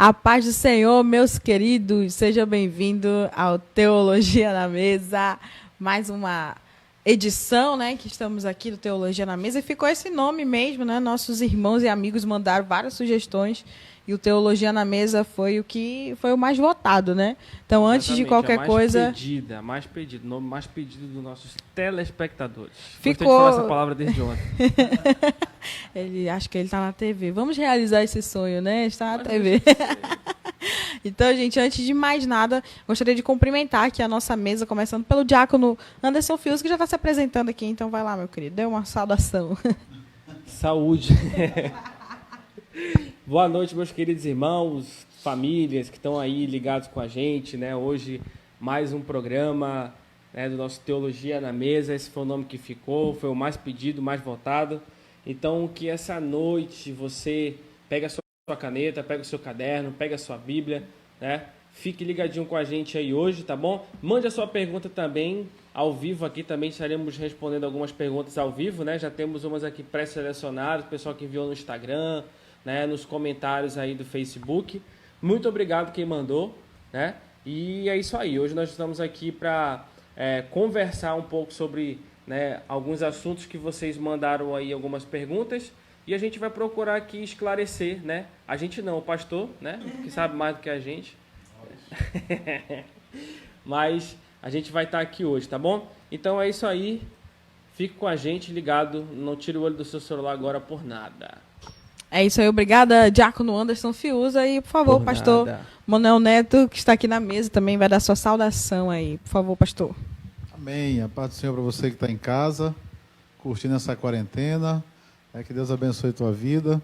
A paz do Senhor, meus queridos, seja bem-vindo ao Teologia na Mesa, mais uma edição, né, que estamos aqui do Teologia na Mesa, e ficou esse nome mesmo, né, nossos irmãos e amigos mandaram várias sugestões, e o Teologia na Mesa foi o mais votado, né? Então, antes de qualquer coisa... A mais pedida, o nome mais pedido dos nossos telespectadores. Ficou... Gostei de falar essa palavra desde ontem. Acho que ele está na TV. Vamos realizar esse sonho, né? Está na TV. Então, gente, antes de mais nada, gostaria de cumprimentar aqui a nossa mesa, começando pelo diácono Anderson Fius, que já está se apresentando aqui. Então, vai lá, meu querido. Dê uma saudação. Saúde. Boa noite, meus queridos irmãos, famílias que estão aí ligados com a gente, né? Hoje, mais um programa, né, do nosso Teologia na Mesa. Esse foi o nome que ficou, foi o mais pedido, mais votado. Então, que essa noite você pega a sua caneta, pega o seu caderno, pega a sua Bíblia, né? Fique ligadinho com a gente aí hoje, tá bom? Mande a sua pergunta também ao vivo aqui, também estaremos respondendo algumas perguntas ao vivo, né? Já temos umas aqui pré-selecionadas, o pessoal que enviou no Instagram, né? Nos comentários aí do Facebook. Muito obrigado quem mandou, né? E é isso aí, hoje nós estamos aqui para conversar um pouco sobre, né, alguns assuntos que vocês mandaram aí, algumas perguntas, e a gente vai procurar aqui esclarecer, né? A gente não, o pastor, né? Que sabe mais do que a gente. Mas a gente vai estar aqui hoje, tá bom? Então é isso aí. Fique com a gente ligado. Não tire o olho do seu celular agora por nada. É isso aí. Obrigada, diácono Anderson Fiuza. E, por favor, Por pastor nada. Manuel Neto, que está aqui na mesa, também vai dar sua saudação aí. Por favor, pastor. Amém. A paz do Senhor para você que está em casa, curtindo essa quarentena. Que Deus abençoe a tua vida.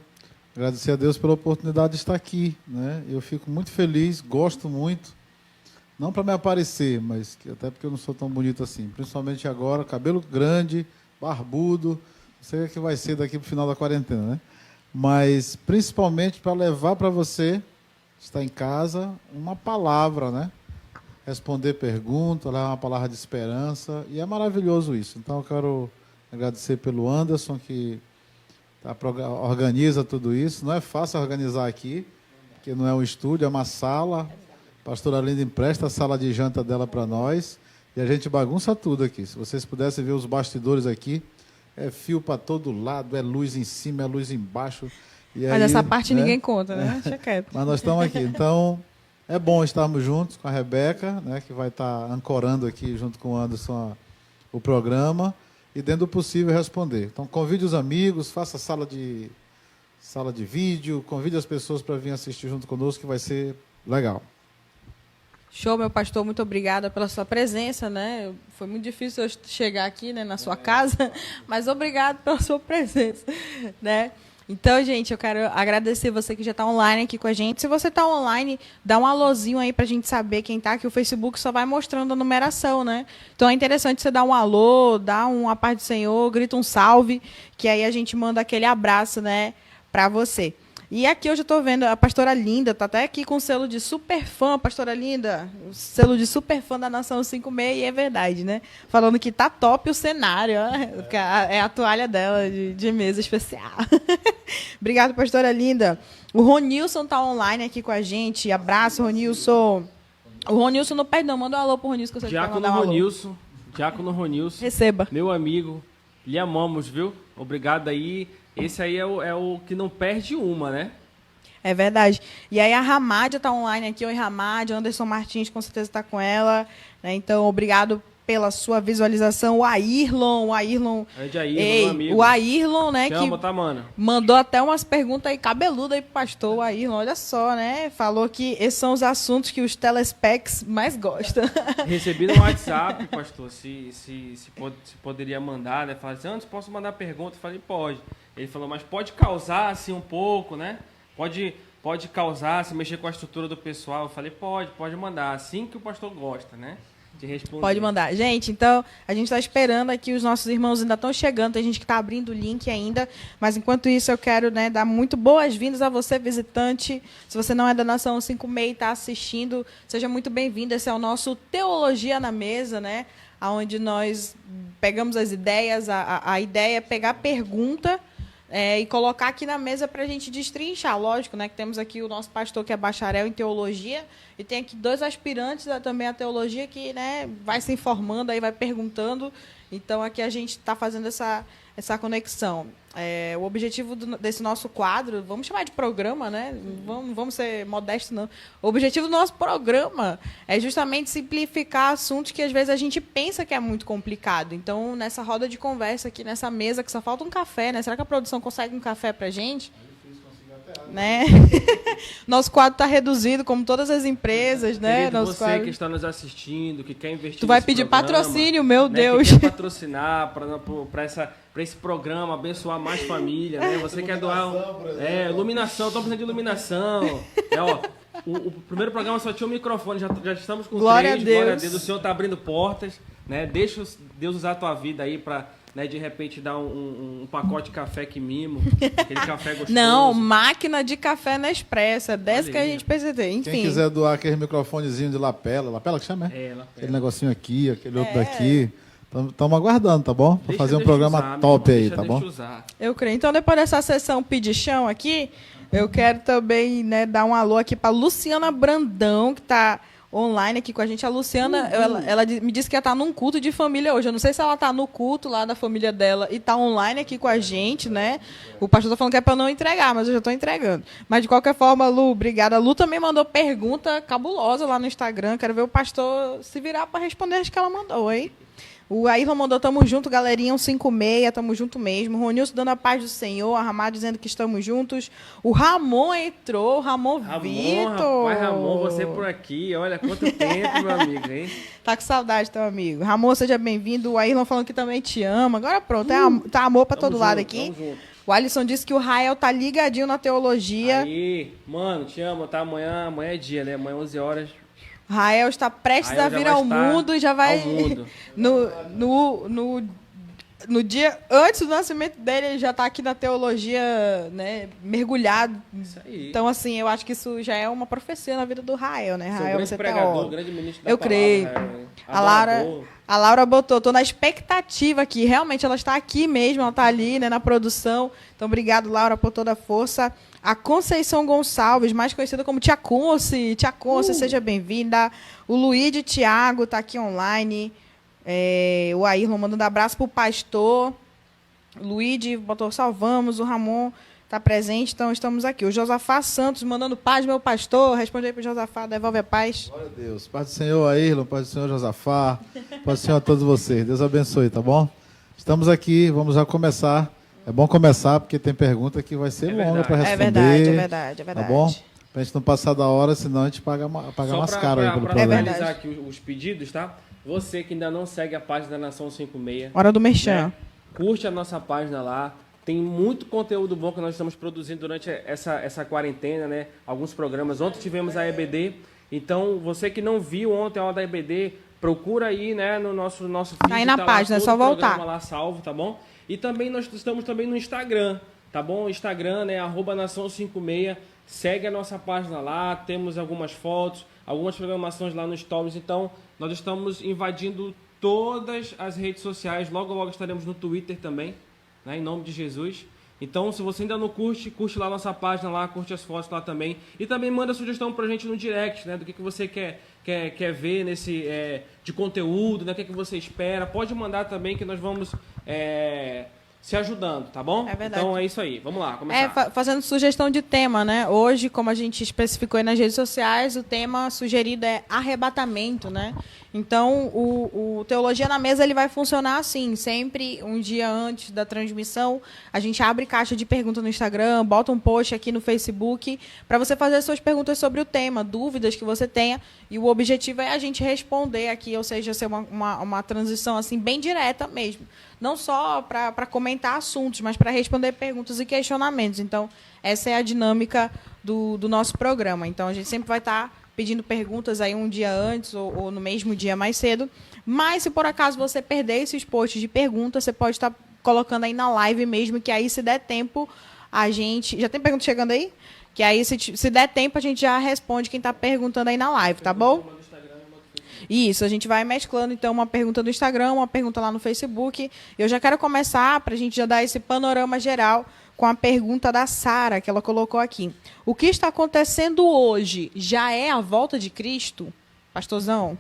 Agradecer a Deus pela oportunidade de estar aqui, né? Eu fico muito feliz, gosto muito. Não para me aparecer, mas até porque eu não sou tão bonito assim. Principalmente agora, cabelo grande, barbudo. Não sei o que vai ser daqui para o final da quarentena, né? Mas principalmente para levar para você, que está em casa, uma palavra, né? Responder perguntas, levar uma palavra de esperança. E é maravilhoso isso. Então eu quero agradecer pelo Anderson, que organiza tudo isso. Não é fácil organizar aqui, porque não é um estúdio, é uma sala. A pastora Linda empresta a sala de janta dela para nós e a gente bagunça tudo aqui. Se vocês pudessem ver os bastidores aqui, é fio para todo lado, é luz em cima, é luz embaixo. E Mas aí, essa parte né, ninguém conta, né? Deixa quieto. Mas nós estamos aqui. Então, é bom estarmos juntos com a Rebeca, né, que vai estar ancorando aqui junto com o Anderson o programa. E, dentro do possível, responder. Então, convide os amigos, faça sala de vídeo, convide as pessoas para vir assistir junto conosco, que vai ser legal. Show, meu pastor, muito obrigada pela sua presença, né? Foi muito difícil eu chegar aqui, né, na sua casa, mas obrigado pela sua presença, né? Então, gente, eu quero agradecer você que já está online aqui com a gente. Se você está online, dá um alôzinho aí para a gente saber quem está, que o Facebook só vai mostrando a numeração, né? Então, é interessante você dar um alô, dar uma paz do Senhor, grita um salve, que aí a gente manda aquele abraço, né, para você. E aqui eu já estou vendo a pastora Linda, está até aqui com o selo de super fã, pastora Linda, o selo de super fã da Nação 56, e é verdade, né? Falando que tá top o cenário, ó, é a toalha dela de mesa especial. Obrigada, pastora Linda. O Ronilson está online aqui com a gente, abraço, Ronilson. O Ronilson não perde não, manda um alô pro Ronilson, que eu sei que vai mandar um alô. Diácono Ronilson. Receba. Meu amigo, lhe amamos, viu? Obrigado aí. Esse aí é o que não perde uma, né? É verdade. E aí a Ramádia está online aqui. Oi, Ramádia. Anderson Martins, com certeza está com ela, né? Então, obrigado pela sua visualização. O Ayrlon, meu amigo. O Ayrlon, né? Te que amo, tá, mano? mandou até umas perguntas aí cabeludas aí pro pastor. O Ayrlon, olha só, né? Falou que esses são os assuntos que os telespecs mais gostam. Recebi no WhatsApp, pastor, se poderia mandar, né? Falei assim, antes posso mandar pergunta? Eu falei, pode. Ele falou, mas pode causar, assim, um pouco, né? Pode causar, se mexer com a estrutura do pessoal. Eu falei, pode mandar, assim que o pastor gosta, né? De responder. Pode mandar. Gente, então, a gente está esperando aqui, os nossos irmãos ainda estão chegando, tem gente que está abrindo o link ainda, mas enquanto isso eu quero, né, dar muito boas-vindas a você, visitante. Se você não é da Nação 56 e está assistindo, seja muito bem-vindo. Esse é o nosso Teologia na Mesa, né? Onde nós pegamos as ideias, a ideia é pegar pergunta, e colocar aqui na mesa para a gente destrinchar. Lógico, né, que temos aqui o nosso pastor que é bacharel em teologia e tem aqui 2 aspirantes também à teologia que, né, vai se informando, aí vai perguntando. Então, aqui a gente está fazendo essa conexão. O objetivo desse nosso quadro, vamos chamar de programa, né? Não vamos ser modestos, não. O objetivo do nosso programa é justamente simplificar assuntos que, às vezes, a gente pensa que é muito complicado. Então, nessa roda de conversa aqui, nessa mesa, que só falta um café, né? Será que a produção consegue um café para a gente? Né? Nosso quadro está reduzido, como todas as empresas, né? Querido, Nosso você quadro... que está nos assistindo, que quer investir Tu vai nesse pedir programa, patrocínio, meu né, Deus. que quer patrocinar para esse programa, abençoar mais família, né? Você quer doar iluminação, estamos precisando de iluminação. O primeiro programa só tinha um microfone, já estamos com Glória 3, a Deus. glória a Deus, o Senhor está abrindo portas, né? Deixa Deus usar a tua vida aí para, né, de repente dar um pacote de café que mimo, aquele café gostoso. Não, máquina de café Nespresso, é dessa Olha que a aí. gente precisa ter. Enfim. Quem quiser doar aquele microfonezinho de lapela. Lapela que chama, aquele negocinho aqui, aquele outro daqui. Estamos aguardando, tá bom? Para fazer um programa top aí, tá bom? Eu creio. Então, depois dessa sessão pedichão aqui, eu quero também, né, dar um alô aqui para Luciana Brandão, que está online aqui com a gente. A Luciana, ela me disse que ia estar num culto de família hoje. Eu não sei se ela está no culto lá da família dela e está online aqui com a gente, né? O pastor está falando que é para eu não entregar, mas eu já estou entregando. Mas, de qualquer forma, Lu, obrigada. A Lu também mandou pergunta cabulosa lá no Instagram. Quero ver o pastor se virar para responder as que ela mandou, hein? O Ayrton mandou, tamo junto, galerinha, 156, tamo junto mesmo. O Ronilson dando a paz do Senhor, a Ramar dizendo que estamos juntos. O Ramon entrou, Ramon Vitor. Rapaz, Ramon, você por aqui, olha, quanto tempo, meu amigo, hein? Tá com saudade, teu amigo. Ramon, seja bem-vindo. O Ayrton falando que também te ama. Agora pronto, tá amor pra todo lado aqui. O Alisson disse que o Rael tá ligadinho na teologia. Aí, mano, te amo, tá? Amanhã é dia, né? Amanhã, 11 horas... Rael está prestes a vir ao mundo e já vai... No dia antes do nascimento dele, ele já está aqui na teologia, né, mergulhado. Isso aí. Então, assim, eu acho que isso já é uma profecia na vida do Rael, né? Seu Rael, grande você pregador, grande ministro da eu palavra, creio. Rael, A Laura botou, tô na expectativa aqui. Realmente, ela está aqui mesmo, ela está ali, né, na produção. Então, obrigado, Laura, por toda a força. A Conceição Gonçalves, mais conhecida como Tia Conce. Tia Conce, seja bem-vinda. O Luíde Thiago está aqui online. O Ayrton mandando abraço para o pastor. O Luíde botou salvamos. O Ramon está presente, então estamos aqui. O Josafá Santos mandando paz, meu pastor. Responde aí para o Josafá, devolve a paz. Glória a Deus. Paz do Senhor, Ayrton, paz do Senhor, Josafá. Paz do Senhor a todos vocês. Deus abençoe, tá bom? Estamos aqui, vamos já começar. É bom começar, porque tem pergunta que vai ser longa para responder. É verdade. Tá bom? Pra gente não passar da hora, senão a gente paga mais caro aí pelo programa. Para finalizar aqui os pedidos, tá? Você que ainda não segue a página da Nação 56. Hora do merchan. Né? Curte a nossa página lá. Tem muito conteúdo bom que nós estamos produzindo durante essa quarentena, né? Alguns programas. Ontem tivemos a EBD. Então, você que não viu ontem a aula da EBD, procura aí, né, no nosso feed. Tá aí na página, é só voltar. Lá salvo, tá bom? E também nós estamos também no Instagram, tá bom? Instagram, né, @nação56. Segue a nossa página lá, temos algumas fotos, algumas programações lá no Stories. Então, nós estamos invadindo todas as redes sociais. Logo, logo estaremos no Twitter também, né, em nome de Jesus. Então, se você ainda não curte lá a nossa página lá, curte as fotos lá também. E também manda sugestão pra gente no direct, né, do que você quer ver nesse de conteúdo, né, o que você espera. Pode mandar também que nós vamos se ajudando, tá bom? É verdade. Então é isso aí. Vamos lá, começar. Fazendo sugestão de tema, né? Hoje, como a gente especificou aí nas redes sociais, o tema sugerido é arrebatamento, né? Então, o Teologia na Mesa ele vai funcionar assim, sempre um dia antes da transmissão, a gente abre caixa de perguntas no Instagram, bota um post aqui no Facebook, para você fazer suas perguntas sobre o tema, dúvidas que você tenha, e o objetivo é a gente responder aqui, ou seja, ser uma transição assim bem direta mesmo. Não só para comentar assuntos, mas para responder perguntas e questionamentos. Então, essa é a dinâmica do nosso programa. Então, a gente sempre vai estar pedindo perguntas aí um dia antes ou no mesmo dia mais cedo. Mas, se por acaso você perder esses posts de perguntas, você pode estar colocando aí na live mesmo, que aí, se der tempo, a gente... Já tem pergunta chegando aí? Que aí, se der tempo, a gente já responde quem está perguntando aí na live, tá bom? Isso, a gente vai mesclando, então, uma pergunta no Instagram, uma pergunta lá no Facebook. Eu já quero começar, para a gente já dar esse panorama geral, com a pergunta da Sara, que ela colocou aqui. O que está acontecendo hoje já é a volta de Cristo? Pastorzão?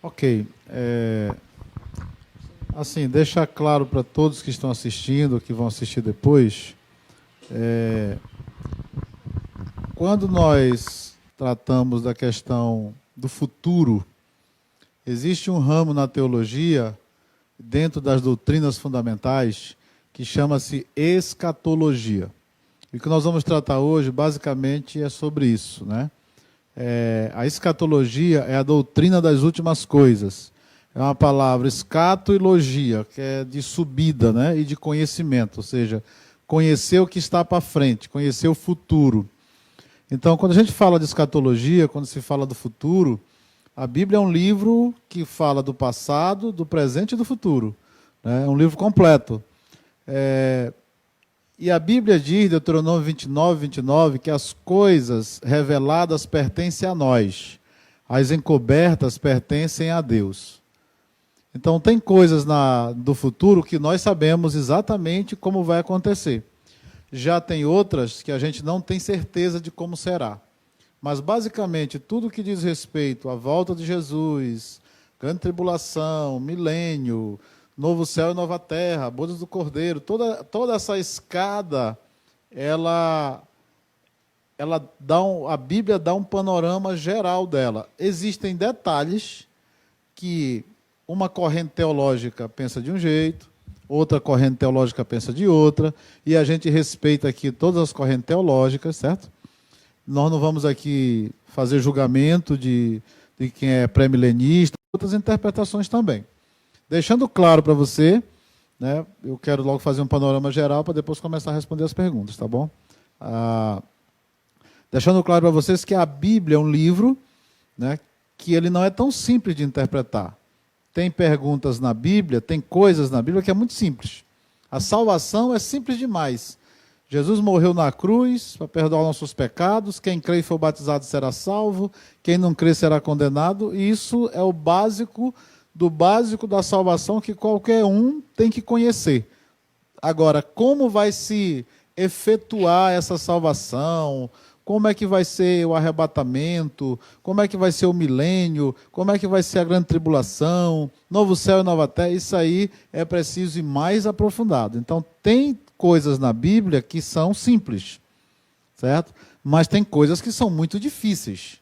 Ok. Assim, deixar claro para todos que estão assistindo, que vão assistir depois, quando nós tratamos da questão do futuro, existe um ramo na teologia, dentro das doutrinas fundamentais, que chama-se escatologia. E o que nós vamos tratar hoje, basicamente, é sobre isso, né? A escatologia é a doutrina das últimas coisas. É uma palavra escato e logia, que é de subida, né? E de conhecimento, ou seja, conhecer o que está para frente, conhecer o futuro. Então, quando a gente fala de escatologia, quando se fala do futuro, a Bíblia é um livro que fala do passado, do presente e do futuro. Né? É um livro completo. E a Bíblia diz, Deuteronômio 29, que as coisas reveladas pertencem a nós, as encobertas pertencem a Deus. Então, tem coisas do futuro que nós sabemos exatamente como vai acontecer. Já tem outras que a gente não tem certeza de como será. Mas, basicamente, tudo que diz respeito à volta de Jesus, grande tribulação, milênio, novo céu e nova terra, bodas do Cordeiro, toda essa escada, a Bíblia dá um panorama geral dela. Existem detalhes que uma corrente teológica pensa de um jeito, outra corrente teológica pensa de outra, e a gente respeita aqui todas as correntes teológicas, certo? Nós não vamos aqui fazer julgamento de quem é pré-milenista, outras interpretações também. Deixando claro para você, né, eu quero logo fazer um panorama geral para depois começar a responder as perguntas, tá bom? Deixando claro para vocês que a Bíblia é um livro, né, que ele não é tão simples de interpretar. Tem perguntas na Bíblia, tem coisas na Bíblia que é muito simples. A salvação é simples demais. Jesus morreu na cruz para perdoar nossos pecados, quem crê e for batizado será salvo, quem não crê será condenado, e isso é o básico do básico da salvação que qualquer um tem que conhecer. Agora, como vai se efetuar essa salvação? Como é que vai ser o arrebatamento? Como é que vai ser o milênio? Como é que vai ser a grande tribulação? Novo céu e nova terra? Isso aí é preciso ir mais aprofundado. Então, tem coisas na Bíblia que são simples, certo? Mas tem coisas que são muito difíceis.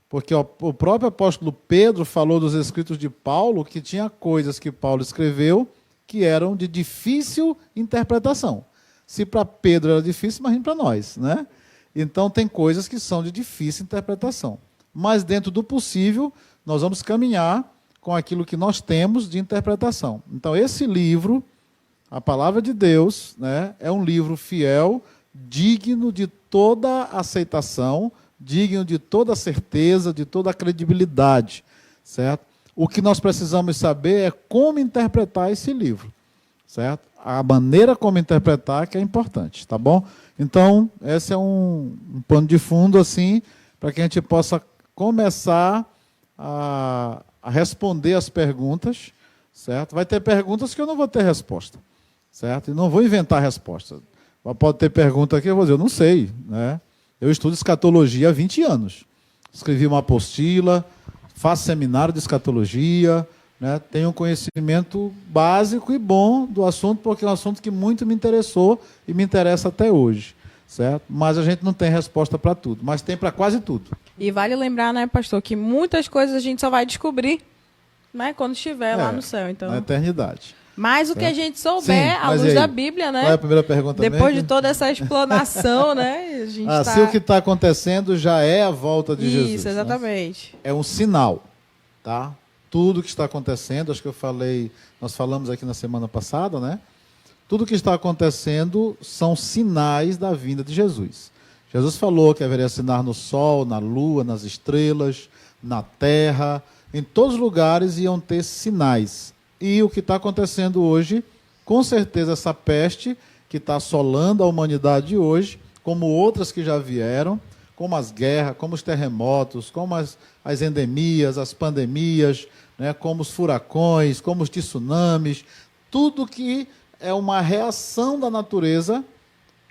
Porque o próprio apóstolo Pedro falou dos escritos de Paulo que tinha coisas que Paulo escreveu que eram de difícil interpretação. Se para Pedro era difícil, imagine para nós, né? Então, tem coisas que são de difícil interpretação. Mas, dentro do possível, nós vamos caminhar com aquilo que nós temos de interpretação. Então, esse livro, a Palavra de Deus, né, é um livro fiel, digno de toda aceitação, digno de toda certeza, de toda credibilidade, certo? O que nós precisamos saber é como interpretar esse livro, certo? A maneira como interpretar que é importante, tá bom? Então, esse é um pano de fundo, assim, para que a gente possa começar a responder as perguntas, certo? Vai ter perguntas que eu não vou ter resposta, certo? E não vou inventar resposta. Pode ter pergunta aqui, eu vou dizer, eu não sei, né? Eu estudo escatologia há 20 anos. Escrevi uma apostila, faço seminário de escatologia, né? Tenho um conhecimento básico e bom do assunto, porque é um assunto que muito me interessou e me interessa até hoje, certo? Mas a gente não tem resposta para tudo, mas tem para quase tudo. E vale lembrar, né, pastor, que muitas coisas a gente só vai descobrir, né, quando estiver lá no céu. Então, na eternidade. Mas o que a gente souber, à luz da Bíblia, né? Qual é a primeira pergunta depois mesmo? de toda essa explanação, né? A gente se o que está acontecendo já é a volta de Jesus. Isso, exatamente. Né? É um sinal, tá? Tudo que está acontecendo, acho que nós falamos aqui na semana passada, né? Tudo que está acontecendo são sinais da vinda de Jesus. Jesus falou que haveria sinal no sol, na lua, nas estrelas, na terra, em todos os lugares iam ter sinais. E o que está acontecendo hoje, com certeza essa peste que está assolando a humanidade hoje, como outras que já vieram, como as guerras, como os terremotos, como as endemias, as pandemias, né, como os furacões, como os tsunamis, tudo que é uma reação da natureza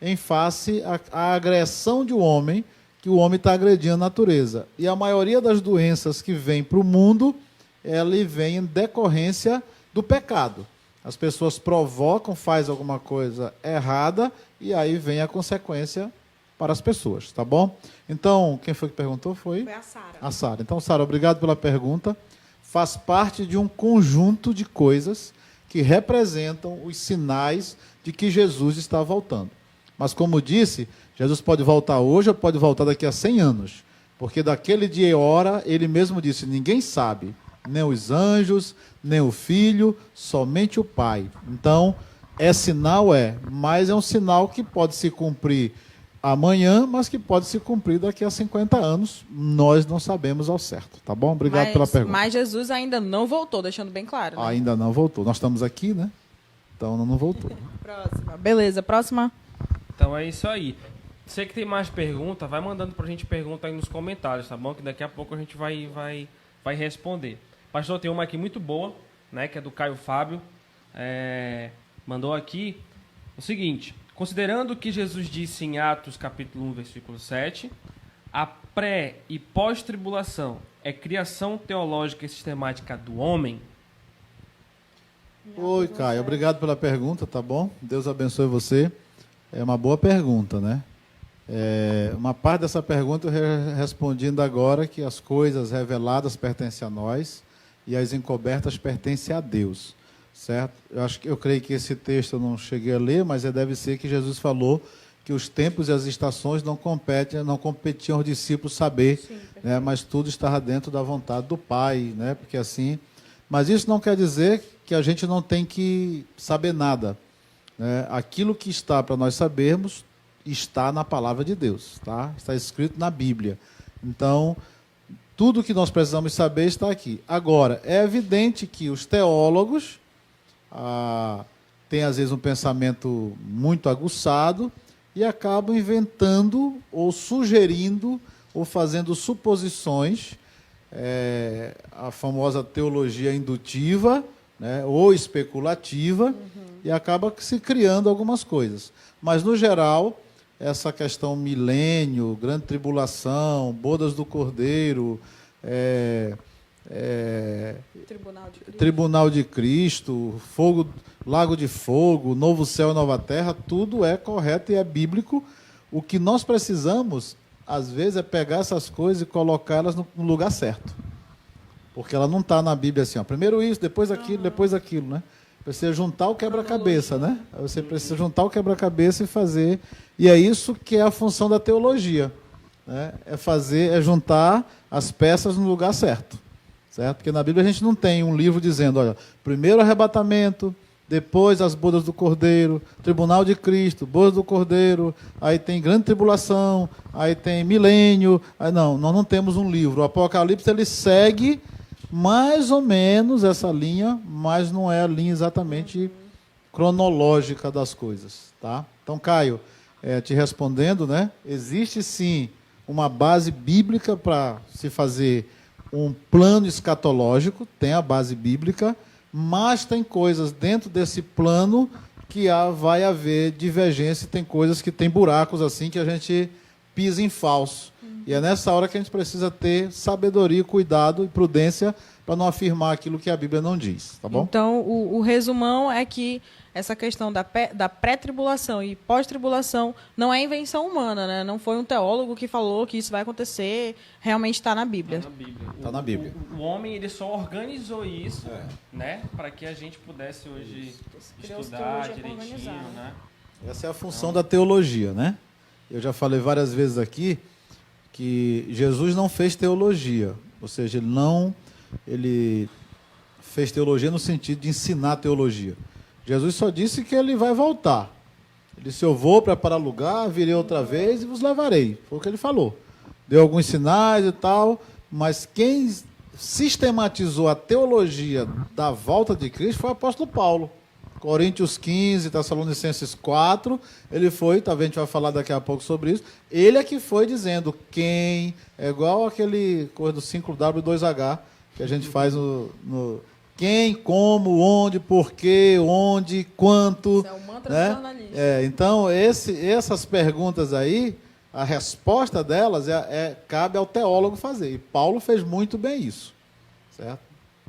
em face à agressão de um homem, que o homem está agredindo a natureza. E a maioria das doenças que vêm para o mundo, ela vem em decorrência do pecado. As pessoas provocam, fazem alguma coisa errada, e aí vem a consequência para as pessoas, tá bom? Então, quem foi que perguntou? Foi a Sara. A Sara. Então, Sara, obrigado pela pergunta. Faz parte de um conjunto de coisas que representam os sinais de que Jesus está voltando. Mas, como disse, Jesus pode voltar hoje ou pode voltar daqui a 100 anos. Porque daquele dia e hora, ele mesmo disse, ninguém sabe, nem os anjos, nem o Filho, somente o Pai. Então, sinal, mas é um sinal que pode se cumprir amanhã, mas que pode se cumprir daqui a 50 anos. Nós não sabemos ao certo, tá bom? Obrigado pela pergunta. Mas Jesus ainda não voltou, deixando bem claro. Né? Ainda não voltou. Nós estamos aqui, né? Então não voltou. Próxima. Beleza, próxima. Então é isso aí. Você que tem mais pergunta, vai mandando pra gente pergunta aí nos comentários, tá bom? Que daqui a pouco a gente vai responder. Pastor, tem uma aqui muito boa, né? Que é do Caio Fábio. Mandou aqui o seguinte: considerando que Jesus disse em Atos capítulo 1, versículo 7, a pré- e pós-tribulação é criação teológica e sistemática do homem? Oi, Caio. Obrigado pela pergunta, tá bom? Deus abençoe você. É uma boa pergunta, né? Uma parte dessa pergunta eu respondi ainda agora, que as coisas reveladas pertencem a nós e as encobertas pertencem a Deus, certo? Eu creio que esse texto eu não cheguei a ler, mas deve ser que Jesus falou que os tempos e as estações não competiam aos discípulos saber, né? Mas tudo estava dentro da vontade do Pai, né? Porque assim, mas isso não quer dizer que a gente não tem que saber nada, né? Aquilo que está para nós sabermos está na palavra de Deus, tá? Está escrito na Bíblia. Então, tudo que nós precisamos saber está aqui. Agora, é evidente que os teólogos têm, às vezes, um pensamento muito aguçado e acabam inventando ou sugerindo ou fazendo suposições, a famosa teologia indutiva, né, ou especulativa, e acaba se criando algumas coisas. Mas, no geral, essa questão milênio, grande tribulação, bodas do Cordeiro, Tribunal de Cristo, fogo, lago de fogo, novo céu e nova terra, tudo é correto e é bíblico. O que nós precisamos, às vezes, é pegar essas coisas e colocá-las no lugar certo. Porque ela não está na Bíblia assim, ó, primeiro isso, depois aquilo, né? Precisa juntar o quebra-cabeça, né? Você precisa juntar o quebra-cabeça e fazer. E é isso que é a função da teologia, né? É juntar as peças no lugar certo, certo? Porque na Bíblia a gente não tem um livro dizendo, olha, primeiro arrebatamento, depois as bodas do Cordeiro, tribunal de Cristo, bodas do Cordeiro, aí tem grande tribulação, aí tem milênio. Não, nós não temos um livro. O Apocalipse ele segue mais ou menos essa linha, mas não é a linha exatamente cronológica das coisas, tá? Então, Caio, te respondendo, né? Existe sim uma base bíblica para se fazer um plano escatológico, tem a base bíblica, mas tem coisas dentro desse plano que vai haver divergência, tem coisas que tem buracos assim que a gente pisa em falso. E é nessa hora que a gente precisa ter sabedoria, cuidado e prudência para não afirmar aquilo que a Bíblia não diz, tá bom? Então, o resumão é que essa questão da pré-tribulação e pós-tribulação não é invenção humana, né? Não foi um teólogo que falou que isso vai acontecer, realmente está na Bíblia. Está na Bíblia. O homem ele só organizou isso, né, para que a gente pudesse hoje estudar direitinho, né? Essa é a função da teologia, né? Eu já falei várias vezes aqui que Jesus não fez teologia, ou seja, ele fez teologia no sentido de ensinar teologia. Jesus só disse que ele vai voltar. Ele disse, eu vou preparar lugar, virei outra vez e vos levarei. Foi o que ele falou. Deu alguns sinais e tal, mas quem sistematizou a teologia da volta de Cristo foi o apóstolo Paulo. Coríntios 15, Tessalonicenses 4, ele foi, tá vendo, a gente vai falar daqui a pouco sobre isso, ele é que foi dizendo quem, é igual aquele coisa do 5W2H, que a gente faz quem, como, onde, porquê, onde, quanto. Isso é o mantra né? do jornalista. Então, essas perguntas aí, a resposta delas cabe ao teólogo fazer. E Paulo fez muito bem isso. Certo?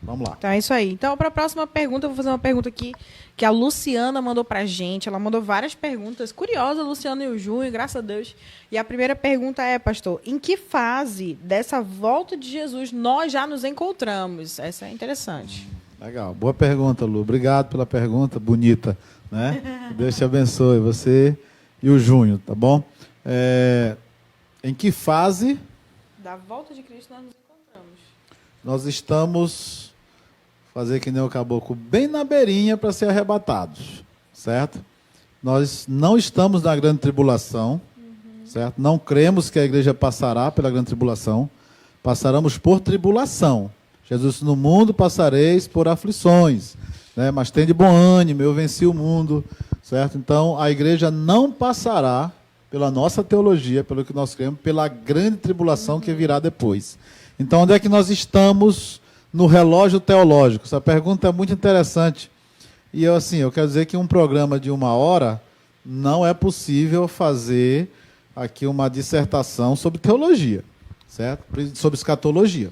Vamos lá. Então é isso aí. Então, para a próxima pergunta, eu vou fazer uma pergunta aqui que a Luciana mandou pra gente. Ela mandou várias perguntas. Curiosa, Luciana e o Júnior, graças a Deus. E a primeira pergunta é, pastor, em que fase dessa volta de Jesus nós já nos encontramos? Essa é interessante. Legal. Boa pergunta, Lu. Obrigado pela pergunta bonita. Né? Que Deus te abençoe, você e o Júnior, tá bom? Em que fase Da volta de Cristo nós nos encontramos? nós estamos... fazer que nem o caboclo, bem na beirinha para ser arrebatados, certo? Nós não estamos na grande tribulação, certo? Não cremos que a igreja passará pela grande tribulação, passaremos por tribulação. Jesus, no mundo passareis por aflições, né? Mas tem de bom ânimo, eu venci o mundo, certo? Então, a igreja não passará pela nossa teologia, pelo que nós cremos, pela grande tribulação que virá depois. Então, onde é que nós estamos no relógio teológico? Essa pergunta é muito interessante. E eu quero dizer que um programa de 1 hora não é possível fazer aqui uma dissertação sobre teologia, certo? Sobre escatologia.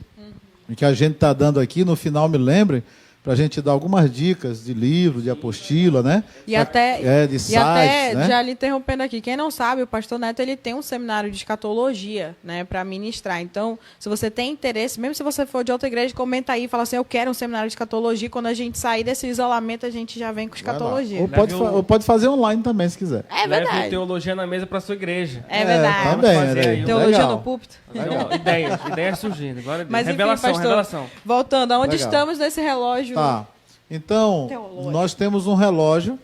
O que a gente está dando aqui, no final, me lembre, para a gente dar algumas dicas de livro, de apostila, né? E até, de sites, né? já lhe interrompendo aqui, quem não sabe, o pastor Neto ele tem um seminário de escatologia, né, para ministrar. Então, se você tem interesse, mesmo se você for de outra igreja, comenta aí, fala assim, eu quero um seminário de escatologia. Quando a gente sair desse isolamento, a gente já vem com escatologia. Ou pode fazer online também, se quiser. É Leve verdade. teologia na mesa para sua igreja. É verdade. Também, Vamos fazer aí. Teologia Legal. no púlpito. Legal. Ideias surgindo. Agora, Mas enfim, revelação, pastor, revelação. voltando, aonde Legal. estamos nesse relógio? Tá. Então, Teológico. nós temos um relógio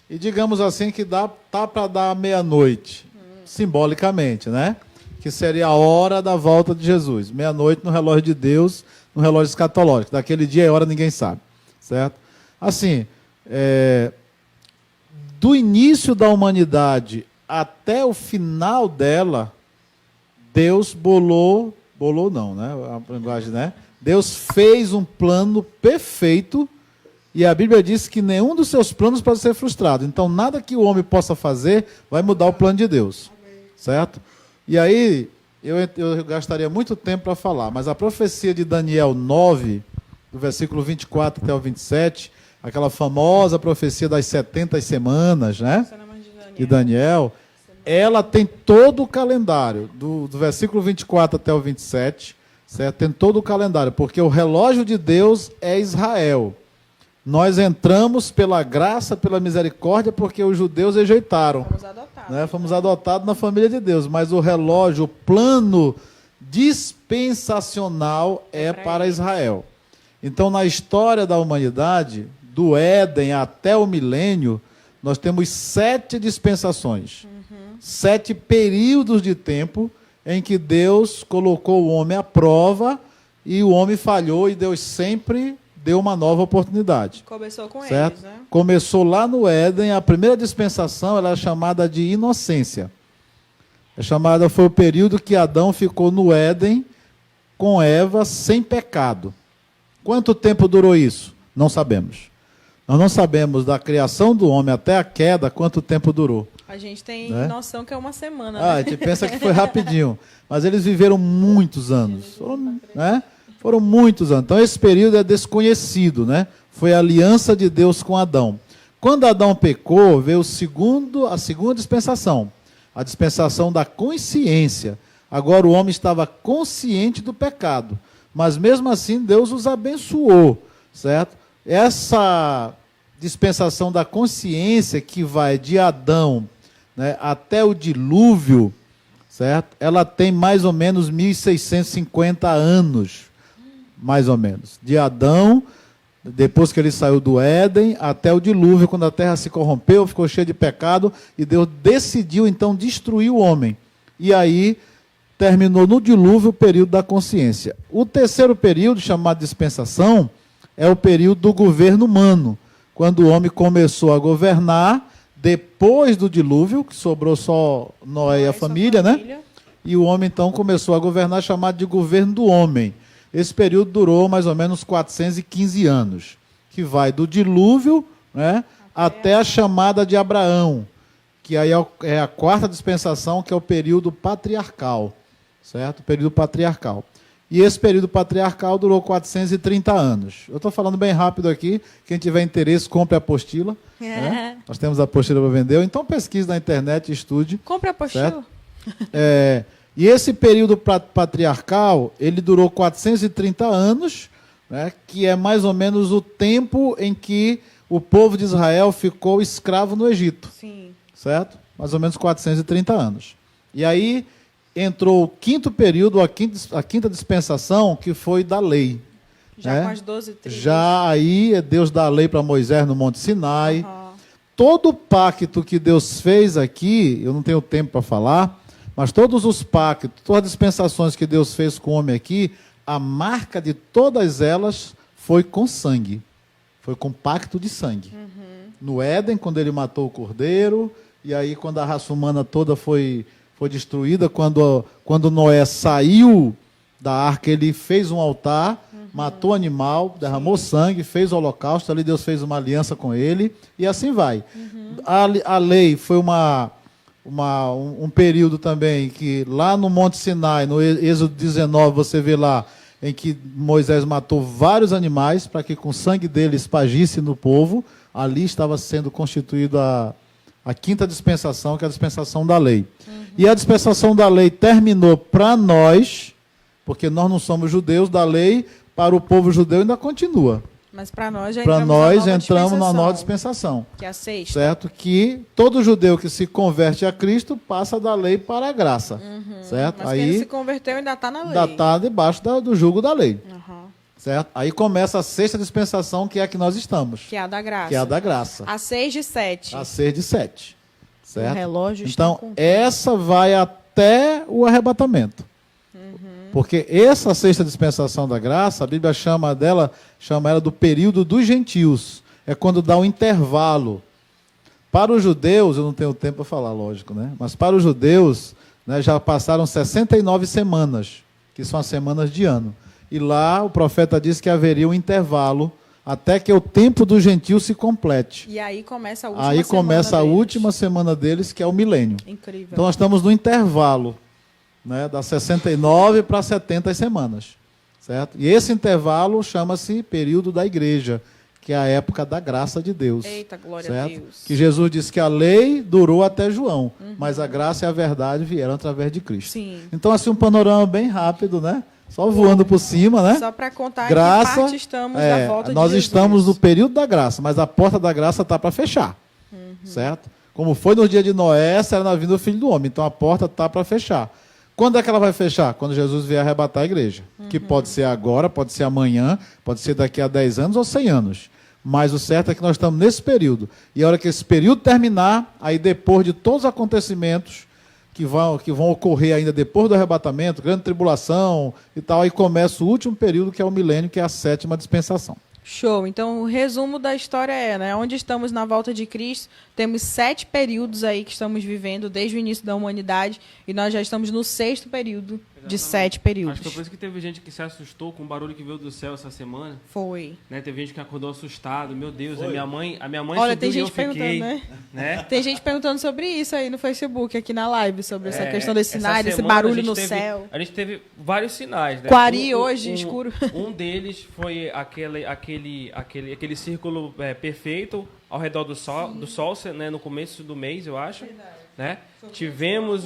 e digamos assim que tá para dar meia-noite, simbolicamente, né? Que seria a hora da volta de Jesus. Meia-noite no relógio de Deus, no relógio escatológico. Daquele dia e hora ninguém sabe, certo? Assim, do início da humanidade até o final dela, Deus bolou não, né? A linguagem, né? Deus fez um plano perfeito e a Bíblia diz que nenhum dos seus planos pode ser frustrado. Então, nada que o homem possa fazer vai mudar o plano de Deus. Certo? E aí, eu gastaria muito tempo para falar, mas a profecia de Daniel 9, do versículo 24 até o 27, aquela famosa profecia das 70 semanas, né? De Daniel, ela tem todo o calendário, do versículo 24 até o 27, certo? Tem todo o calendário, porque o relógio de Deus é Israel. Nós entramos pela graça, pela misericórdia, porque os judeus rejeitaram. Fomos adotados. Né? Fomos adotados na família de Deus, mas o relógio, o plano dispensacional é para Israel. Então, na história da humanidade, do Éden até o milênio, nós temos 7 dispensações. 7 períodos de tempo em que Deus colocou o homem à prova e o homem falhou e Deus sempre deu uma nova oportunidade. Começou com Certo? eles, né? Começou lá no Éden, a primeira dispensação ela é chamada de inocência. Foi o período que Adão ficou no Éden com Eva sem pecado. Quanto tempo durou isso? Não sabemos. Nós não sabemos da criação do homem até a queda quanto tempo durou. A gente tem Né? noção que é uma semana, A né? gente pensa que foi rapidinho, mas eles viveram muitos anos. Foram muitos anos. Então, esse período é desconhecido, né? Foi a aliança de Deus com Adão. Quando Adão pecou, veio a segunda dispensação, a dispensação da consciência. Agora o homem estava consciente do pecado, mas mesmo assim Deus os abençoou, certo? Essa dispensação da consciência que vai de Adão, né, até o dilúvio, certo? Ela tem mais ou menos 1650 anos. Mais ou menos. De Adão, depois que ele saiu do Éden, até o dilúvio, quando a terra se corrompeu, ficou cheia de pecado, e Deus decidiu, então, destruir o homem. E aí, terminou no dilúvio o período da consciência. O terceiro período, chamado dispensação, é o período do governo humano, quando o homem começou a governar, depois do dilúvio, que sobrou só Noé e a família, né? E o homem, então, começou a governar, chamado de governo do homem. Esse período durou mais ou menos 415 anos. que vai do dilúvio, né, até a chamada de Abraão, que aí é a quarta dispensação, que é o período patriarcal, certo? O período patriarcal. E esse período patriarcal durou 430 anos. Eu estou falando bem rápido aqui. Quem tiver interesse, compre a apostila. Né? Nós temos a apostila para vender. Ou então pesquise na internet e estude. Compre a apostila. E esse período patriarcal, ele durou 430 anos, né, que é mais ou menos o tempo em que o povo de Israel ficou escravo no Egito. Sim. Certo? Mais ou menos 430 anos. E aí entrou o quinto período, a quinta dispensação, que foi da lei. Já né? com as 12 tribos. Já aí Deus dá a lei para Moisés no Monte Sinai. Todo o pacto que Deus fez aqui, eu não tenho tempo para falar, mas todos os pactos, todas as dispensações que Deus fez com o homem aqui, a marca de todas elas foi com sangue. Foi com pacto de sangue. No Éden, quando ele matou o cordeiro, e aí quando a raça humana toda foi destruída, quando Noé saiu da arca, ele fez um altar, matou o animal, derramou sangue, fez o holocausto, ali Deus fez uma aliança com ele, e assim vai. A lei foi um período também que lá no Monte Sinai, no Êxodo 19, você vê lá, em que Moisés matou vários animais, para que com o sangue dele espagisse no povo. Ali estava sendo constituída a quinta dispensação, que é a dispensação da lei. E a dispensação da lei terminou para nós, porque nós não somos judeus, da lei para o povo judeu ainda continua. Mas para nós já entramos na nova dispensação. Que é a sexta. Certo? Que todo judeu que se converte a Cristo passa da lei para a graça. Certo? Mas aí quem se converteu ainda está na lei. ainda está debaixo do jugo da lei. Certo? Aí começa a sexta dispensação, que é a que nós estamos. Que é a da graça. Que é a da graça. A 6 de 7. A 6 de 7. Certo? O relógio então, está com... essa vai até o arrebatamento. Porque essa sexta dispensação da graça, a Bíblia chama ela do período dos gentios. É quando dá um intervalo. Para os judeus, eu não tenho tempo para falar, lógico, né? Mas para os judeus, né, já passaram 69 semanas, que são as semanas de ano. E lá o profeta disse que haveria um intervalo até que o tempo dos gentios se complete. E aí começa a última semana deles, que é o milênio. Incrível. Então nós estamos no intervalo, né, das 69 para 70 semanas. Certo? E esse intervalo chama-se período da igreja, que é a época da graça de Deus. Eita, glória certo? a Deus. Que Jesus disse que a lei durou até João, mas a graça e a verdade vieram através de Cristo. Sim. Então, assim, um panorama bem rápido, né? Só voando por cima, né? Só para contar graça, que parte estamos da volta de nós Jesus. estamos no período da graça, mas a porta da graça está para fechar. Certo? Como foi no dia de Noé, será na vinda do Filho do Homem. Então, a porta está para fechar. Quando é que ela vai fechar? Quando Jesus vier arrebatar a igreja. Que pode ser agora, pode ser amanhã, pode ser daqui a 10 anos ou 100 anos. Mas o certo é que nós estamos nesse período. E a hora que esse período terminar, aí depois de todos os acontecimentos que vão ocorrer ainda depois do arrebatamento, grande tribulação e tal, aí começa o último período, que é o milênio, que é a sétima dispensação. Show. Então, o resumo da história é, né? Onde estamos na volta de Cristo, temos 7 períodos aí que estamos vivendo desde o início da humanidade, e nós já estamos no 6º período de 7 períodos. Acho que foi por isso que teve gente que se assustou com o barulho que veio do céu essa semana. Foi. Né? Teve gente que acordou assustado. Meu Deus, a minha mãe Olha, subiu tem gente e eu fiquei, perguntando, né? Tem gente perguntando sobre isso aí no Facebook, aqui na live, sobre essa questão desse essa sinal, desse semana barulho no céu. A gente teve vários sinais, né? Quari hoje, escuro. Um deles foi aquele círculo perfeito ao redor do sol, né? No começo do mês, eu acho. Né? Tivemos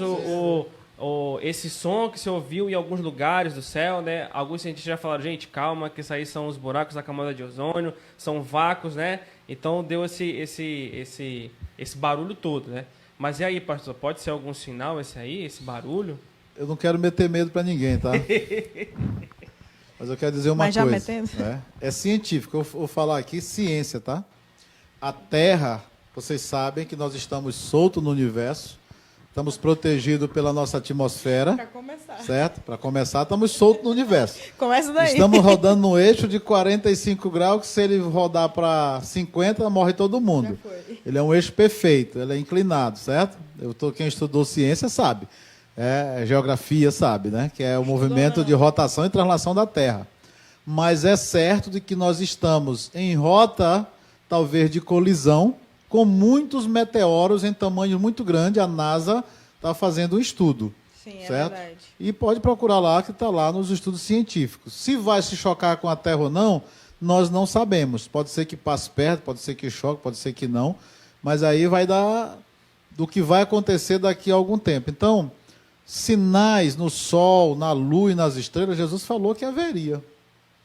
esse som que se ouviu em alguns lugares do céu, né? Alguns cientistas já falaram, gente, calma, que isso aí são os buracos da camada de ozônio, são vácuos, né? Então deu esse barulho todo, né? Mas e aí, pastor, pode ser algum sinal esse barulho? Eu não quero meter medo para ninguém, tá? Mas eu quero dizer uma coisa. Metendo? É científico, eu vou falar aqui ciência, tá? A Terra, vocês sabem que nós estamos soltos no universo, estamos protegidos pela nossa atmosfera. Para começar. Certo? Para começar, estamos soltos no universo. Começa daí. Estamos rodando no eixo de 45 graus, que se ele rodar para 50, morre todo mundo. Ele é um eixo perfeito, ele é inclinado, certo? Quem estudou ciência sabe. Geografia sabe, né? Que é o movimento de rotação e translação da Terra. mas é certo de que nós estamos em rota, talvez, de colisão, com muitos meteoros em tamanho muito grande. A NASA está fazendo um estudo. Sim, certo? verdade. E pode procurar lá, que está lá nos estudos científicos. Se vai se chocar com a Terra ou não, nós não sabemos. Pode ser que passe perto, pode ser que choque, pode ser que não. Mas aí vai dar do que vai acontecer daqui a algum tempo. Então, sinais no Sol, na Lua e nas estrelas, Jesus falou que haveria.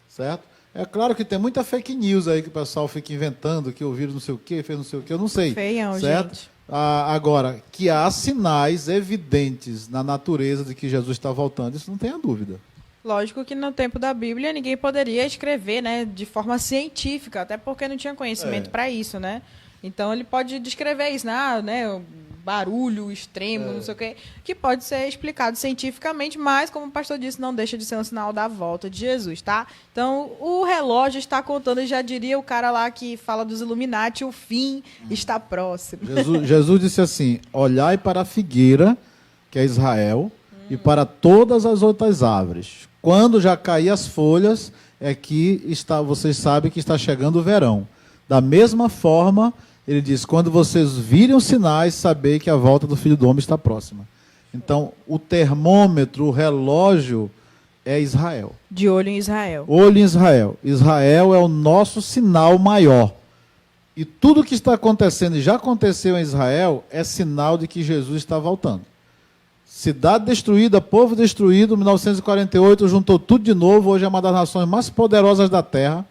Certo? É claro que tem muita fake news aí que o pessoal fica inventando, que ouviram não sei o quê, fez não sei o quê, eu não sei. Feião, certo? gente. Agora, que há sinais evidentes na natureza de que Jesus está voltando, isso não tenha dúvida. Lógico que no tempo da Bíblia ninguém poderia escrever, né, de forma científica, até porque não tinha conhecimento para isso, né? Então ele pode descrever isso, né, barulho extremo, não sei o quê, que pode ser explicado cientificamente, mas, como o pastor disse, não deixa de ser um sinal da volta de Jesus, tá? Então, o relógio está contando, e já diria o cara lá que fala dos Illuminati, o fim está próximo. Jesus disse assim: olhai para a figueira, que é Israel, e para todas as outras árvores. Quando já cair as folhas, é que vocês sabem que está chegando o verão. Da mesma forma, ele diz: quando vocês virem os sinais, sabei que a volta do Filho do Homem está próxima. Então, o termômetro, o relógio, é Israel. De olho em Israel. Olho em Israel. Israel é o nosso sinal maior. E tudo que está acontecendo e já aconteceu em Israel é sinal de que Jesus está voltando. Cidade destruída, povo destruído, 1948 juntou tudo de novo, hoje é uma das nações mais poderosas da Terra.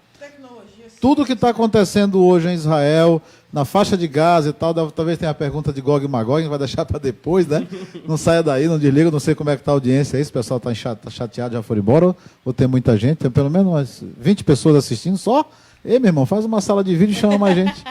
Tudo que está acontecendo hoje em Israel, na faixa de Gaza e tal, talvez tenha a pergunta de Gog e Magog, a gente vai deixar para depois, né? Não saia daí, não desliga, não sei como é que está a audiência aí, se o pessoal está chateado, já foram embora, ou tem muita gente, tem pelo menos umas 20 pessoas assistindo só. Ei, meu irmão, faz uma sala de vídeo e chama mais gente.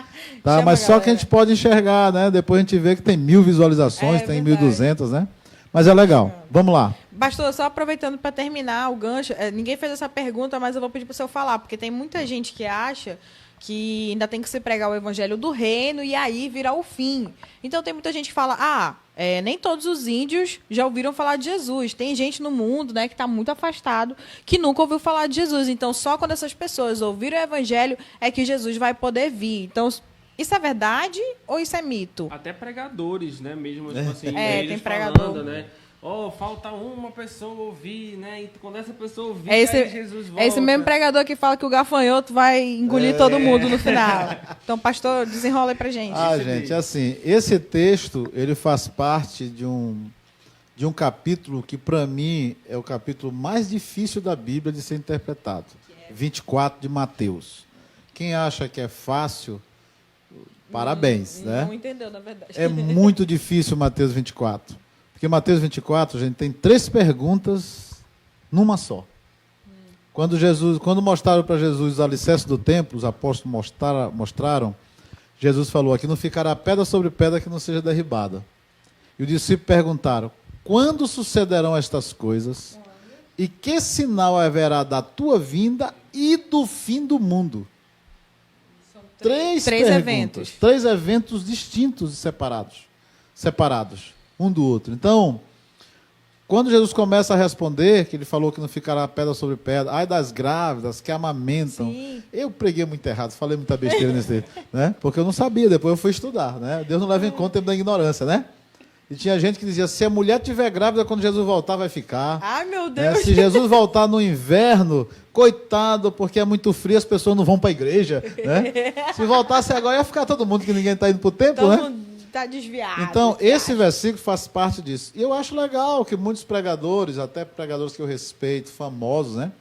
Tá? Mas só que a gente pode enxergar, né? Depois a gente vê que tem 1000 visualizações, tem verdade. 1.200, né? Mas é legal. Vamos lá. Pastor, só aproveitando para terminar o gancho, ninguém fez essa pergunta, mas eu vou pedir para o senhor falar, porque tem muita gente que acha que ainda tem que se pregar o evangelho do reino e aí virar o fim. Então tem muita gente que fala, nem todos os índios já ouviram falar de Jesus. Tem gente no mundo, né, que está muito afastado, que nunca ouviu falar de Jesus. Então só quando essas pessoas ouviram o evangelho é que Jesus vai poder vir. Então, isso é verdade ou isso é mito? Até pregadores, né? Mesmo tipo assim, tem eles pregador. falando, né? Falta uma pessoa ouvir, né? E quando essa pessoa ouvir, É esse, aí Jesus volta. é esse mesmo pregador que fala que o gafanhoto vai engolir todo mundo no final. Então, pastor, desenrola aí pra gente. Gente, assim, esse texto, ele faz parte de um capítulo que, para mim, é o capítulo mais difícil da Bíblia de ser interpretado. 24 de Mateus. Quem acha que é fácil, parabéns, né? Não entendeu, na verdade. É muito difícil Mateus 24. Porque Mateus 24, gente, tem 3 perguntas numa só. Quando mostraram para Jesus os alicerces do templo, os apóstolos mostraram, Jesus falou: aqui não ficará pedra sobre pedra que não seja derribada. E os discípulos perguntaram: quando sucederão estas coisas? E que sinal haverá da tua vinda e do fim do mundo? Três eventos. 3 eventos distintos e separados um do outro. Então, quando Jesus começa a responder, que ele falou que não ficará pedra sobre pedra, ai das grávidas que amamentam. Sim. Eu preguei muito errado, falei muita besteira nesse texto, né? Porque eu não sabia, depois eu fui estudar, né? Deus não leva em conta o tempo da ignorância, né? E tinha gente que dizia: se a mulher estiver grávida, quando Jesus voltar, vai ficar. Ai, meu Né? Deus. Se Jesus voltar no inverno, coitado, porque é muito frio, as pessoas não vão para a igreja. Né? Se voltasse agora, ia ficar todo mundo, que ninguém está indo para o templo, Todo né? mundo tá desviado. Então, esse versículo faz parte disso. E eu acho legal que muitos pregadores, até pregadores que eu respeito, famosos, né?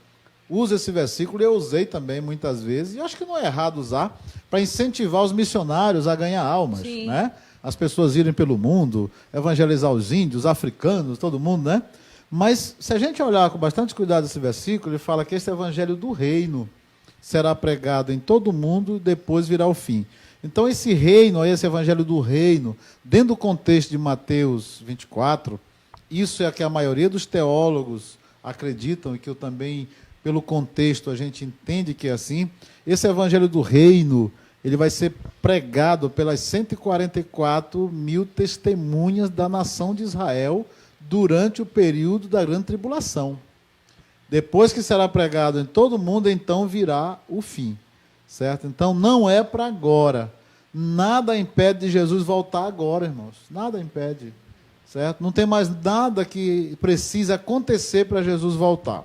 Usam esse versículo, e eu usei também muitas vezes, e eu acho que não é errado usar, para incentivar os missionários a ganhar almas, Sim. né? As pessoas irem pelo mundo, evangelizar os índios, os africanos, todo mundo, né? Mas, se a gente olhar com bastante cuidado esse versículo, ele fala que esse evangelho do reino será pregado em todo o mundo e depois virá o fim. Então, esse reino, esse evangelho do reino, dentro do contexto de Mateus 24, isso é o que a maioria dos teólogos acreditam, e que eu também, pelo contexto, a gente entende que é assim. Esse evangelho do reino, ele vai ser pregado pelas 144 mil testemunhas da nação de Israel durante o período da grande tribulação. Depois que será pregado em todo mundo, então virá o fim. Certo? Então não é para agora. Nada impede de Jesus voltar agora, irmãos. Nada impede. Certo? Não tem mais nada que precisa acontecer para Jesus voltar.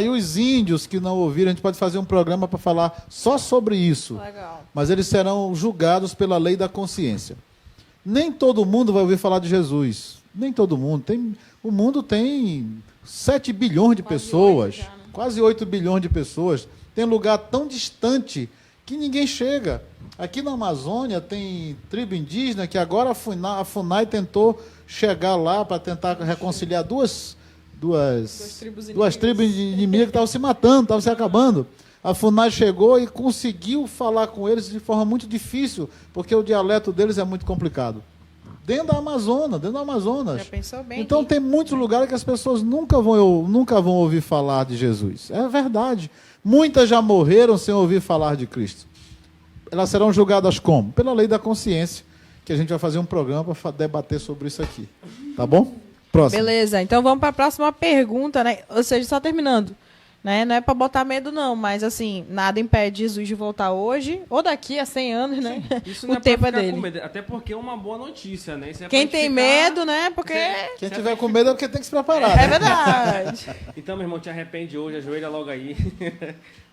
E os índios que não ouviram, a gente pode fazer um programa para falar só sobre isso. Legal. Mas eles serão julgados pela lei da consciência. Nem todo mundo vai ouvir falar de Jesus. Nem todo mundo. O mundo tem 7 bilhões de pessoas. Já, né? Quase 8 bilhões de pessoas. Tem lugar tão distante que ninguém chega. Aqui na Amazônia tem tribo indígena que agora a FUNAI tentou chegar lá para tentar reconciliar duas tribos inimigas que estavam se matando, estavam se acabando. A FUNAI chegou e conseguiu falar com eles de forma muito difícil, porque o dialeto deles é muito complicado. Dentro da Amazonas. Já pensou bem? Então tem muitos lugares que as pessoas nunca vão ouvir falar de Jesus. É verdade. Muitas já morreram sem ouvir falar de Cristo. Elas serão julgadas como? Pela lei da consciência, que a gente vai fazer um programa para debater sobre isso aqui. Tá bom? Próximo. Beleza, então vamos para a próxima pergunta, né? Ou seja, só terminando. Né? Não é para botar medo, não, mas assim, nada impede Jesus de voltar hoje ou daqui a 100 anos, né? Isso O não é tempo pra é ficar dele. com medo, até porque é uma boa notícia, né? Isso é Quem pra tem ficar- medo, né? Porque Quem tiver com medo é porque tem que se preparar. é né? verdade. Então, meu irmão, te arrepende hoje, ajoelha logo aí.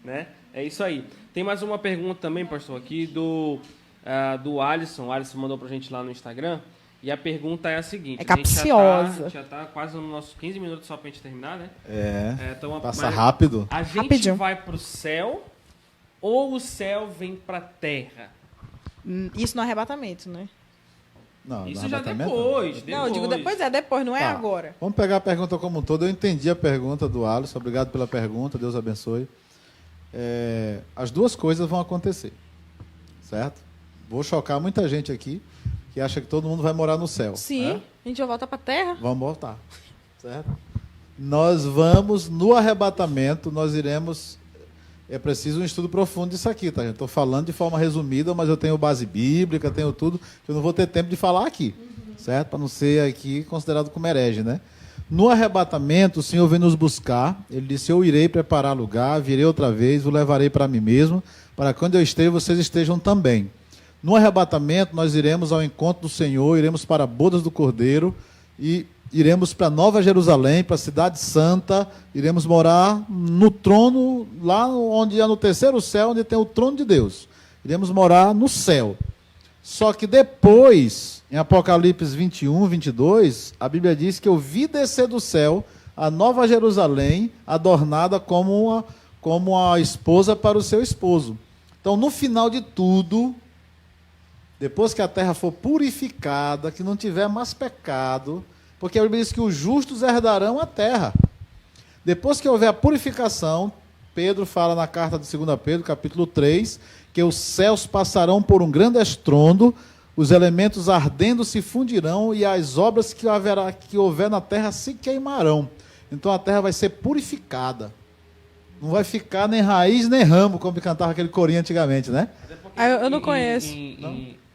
Né? É isso aí. Tem mais uma pergunta também, pastor, aqui do Alisson. O Alisson mandou pra gente lá no Instagram. E a pergunta é a seguinte. É capciosa. Já tá quase nos nossos 15 minutos só pra gente terminar, né? Então, Passa rápido. A gente Rapidinho. vai pro céu ou o céu vem pra terra? Isso no arrebatamento, né? Não, Isso no já arrebatamento, depois. Não, eu digo depois, não é Tá. agora. Vamos pegar a pergunta como um todo. Eu entendi a pergunta do Alisson. Obrigado pela pergunta. Deus abençoe. As duas coisas vão acontecer. Certo? Vou chocar muita gente aqui que acha que todo mundo vai morar no céu. Sim, né? a gente vai voltar para a terra. Vamos voltar. Certo? Nós vamos, no arrebatamento, nós iremos... É preciso um estudo profundo disso aqui, tá, gente? Estou falando de forma resumida, mas eu tenho base bíblica, tenho tudo, que eu não vou ter tempo de falar aqui, certo? Para não ser aqui considerado como herege, né? No arrebatamento, o Senhor vem nos buscar. Ele disse, eu irei preparar lugar, virei outra vez, o levarei para mim mesmo, para quando eu esteja, vocês estejam também. No arrebatamento, nós iremos ao encontro do Senhor, iremos para bodas do Cordeiro e iremos para Nova Jerusalém, para a Cidade Santa, iremos morar no trono, lá onde é no terceiro céu, onde tem o trono de Deus. Iremos morar no céu. Só que depois, em Apocalipse 21, 22, a Bíblia diz que eu vi descer do céu a Nova Jerusalém, adornada como a esposa para o seu esposo. Então, no final de tudo, depois que a terra for purificada, que não tiver mais pecado, porque a Bíblia diz que os justos herdarão a terra. Depois que houver a purificação, Pedro fala na carta de 2 Pedro, capítulo 3, que os céus passarão por um grande estrondo, os elementos ardendo se fundirão e as obras que houver na terra se queimarão. Então a terra vai ser purificada. Não vai ficar nem raiz nem ramo, como cantava aquele corinho antigamente, né? Eu não conheço.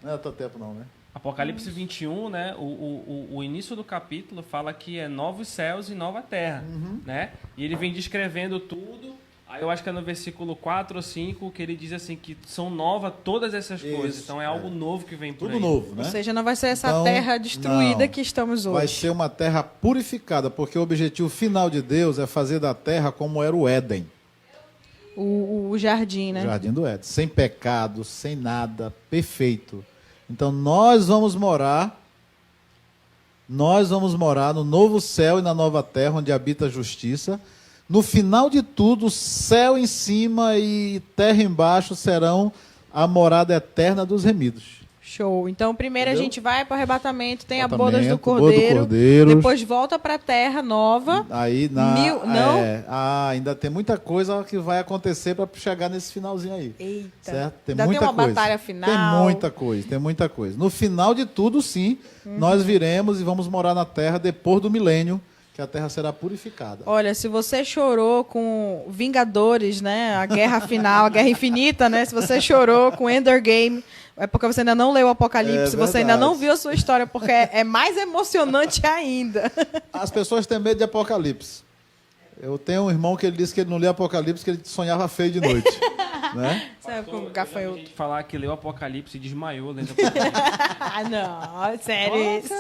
Não é teu tempo não, né? Apocalipse 21, né? O início do capítulo fala que é novos céus e nova terra, né? E ele vem descrevendo tudo. Aí eu acho que é no versículo 4 ou 5 que ele diz assim que são novas todas essas coisas. Então é algo novo que vem por Tudo aí. novo, né? Ou seja, não vai ser essa Então, terra destruída não. que estamos hoje. Vai ser uma terra purificada, porque o objetivo final de Deus é fazer da terra como era o Éden. O jardim, né? O jardim do Éden. Sem pecado, sem nada, perfeito. Então nós vamos morar no novo céu e na nova terra, onde habita a justiça. No final de tudo, céu em cima e terra embaixo serão a morada eterna dos remidos. Show. Então, primeiro Entendeu? a gente vai para o arrebatamento, tem a Arrebatamento, bodas do boda do Cordeiro, Cordeiro. depois volta para a terra nova. Aí Não? ainda tem muita coisa que vai acontecer para chegar nesse finalzinho aí. Eita. Certo? Tem Ainda muita tem uma coisa. batalha final. Tem muita coisa. No final de tudo, sim, nós viremos e vamos morar na terra depois do milênio, que a terra será purificada. Olha, se você chorou com Vingadores, né? A Guerra Final, a Guerra Infinita, né? Se você chorou com Ender Game, é porque você ainda não leu o Apocalipse, você ainda verdade. não viu a sua história, porque é mais emocionante ainda. As pessoas têm medo de Apocalipse. Eu tenho um irmão que ele disse que ele não lia Apocalipse, que ele sonhava feio de noite. Né? Sabe como gafanhoto? A gente falar que leu Apocalipse e desmaiou lendo Apocalipse. Ah, não, sério isso.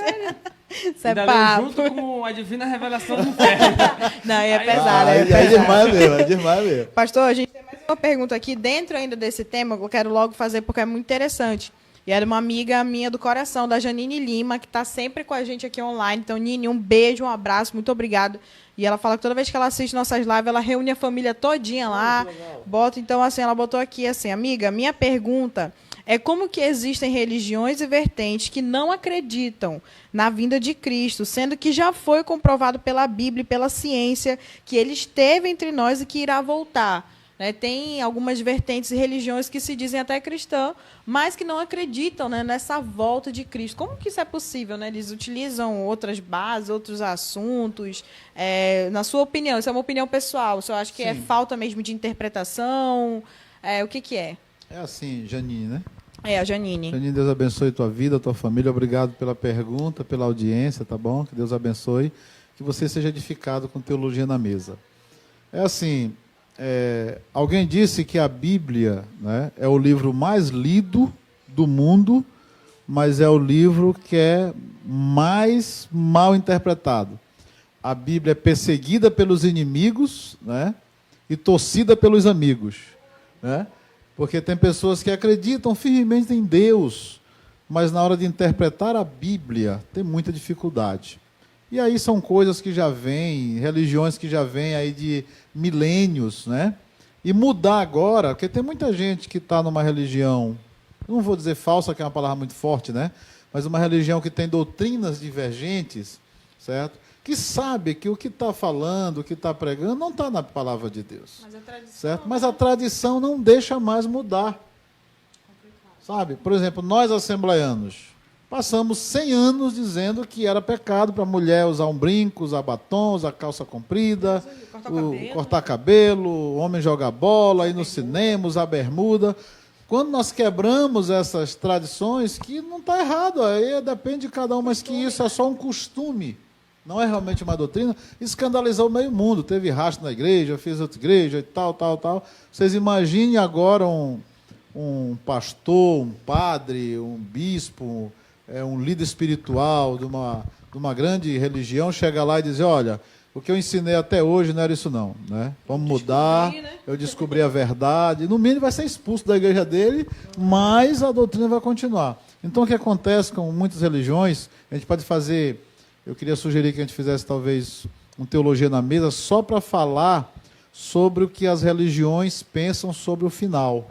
Isso é Ainda papo. leu junto com a Divina Revelação do Inferno. Não, é Aí, pesado, é Aí pesado. é demais mesmo. Pastor, a gente tem mais uma pergunta aqui, dentro ainda desse tema, que eu quero logo fazer porque é muito interessante. E era uma amiga minha do coração, da Janine Lima, que está sempre com a gente aqui online. Então, Nini, um beijo, um abraço, muito obrigado. E ela fala que toda vez que ela assiste nossas lives, ela reúne a família todinha lá. Bota, então, assim, ela botou aqui assim, amiga, minha pergunta é como que existem religiões e vertentes que não acreditam na vinda de Cristo, sendo que já foi comprovado pela Bíblia e pela ciência que ele esteve entre nós e que irá voltar. Né? Tem algumas vertentes e religiões que se dizem até cristã, mas que não acreditam, né, nessa volta de Cristo. Como que isso é possível? Né? Eles utilizam outras bases, outros assuntos. Na sua opinião, isso é uma opinião pessoal, o senhor acha que é falta mesmo de interpretação? O que é? É assim, Janine, né? É, a Janine. Janine, Deus abençoe tua vida, tua família. Obrigado pela pergunta, pela audiência, tá bom? Que Deus abençoe. Que você seja edificado com Teologia na Mesa. É assim, alguém disse que a Bíblia, né, é o livro mais lido do mundo, mas é o livro que é mais mal interpretado. A Bíblia é perseguida pelos inimigos, né, e torcida pelos amigos, né? Porque tem pessoas que acreditam firmemente em Deus, mas na hora de interpretar a Bíblia tem muita dificuldade. E aí são coisas que já vêm, religiões que já vêm aí de milênios, né? E mudar agora, porque tem muita gente que está numa religião, não vou dizer falsa, que é uma palavra muito forte, né? Mas uma religião que tem doutrinas divergentes, certo? Que sabe que o que está falando, o que está pregando, não está na palavra de Deus. Mas a tradição, certo? Mas a tradição não deixa mais mudar. Sabe? Por exemplo, nós assembleianos passamos 100 anos dizendo que era pecado para a mulher usar um brinco, usar batom, usar calça comprida, cortar cabelo, o homem jogar bola, ir no cinema, usar bermuda. Quando nós quebramos essas tradições, que não está errado, aí depende de cada um, mas que isso é só um costume. Não é realmente uma doutrina, escandalizou o meio mundo. Teve rastro na igreja, fez outra igreja e tal. Vocês imaginem agora um pastor, um padre, um bispo, um líder espiritual de uma grande religião, chega lá e dizer, olha, o que eu ensinei até hoje não era isso não. Né? Vamos mudar, eu descobri a verdade. No mínimo vai ser expulso da igreja dele, mas a doutrina vai continuar. Então o que acontece com muitas religiões, a gente pode fazer... Eu queria sugerir que a gente fizesse, talvez, uma teologia na mesa só para falar sobre o que as religiões pensam sobre o final.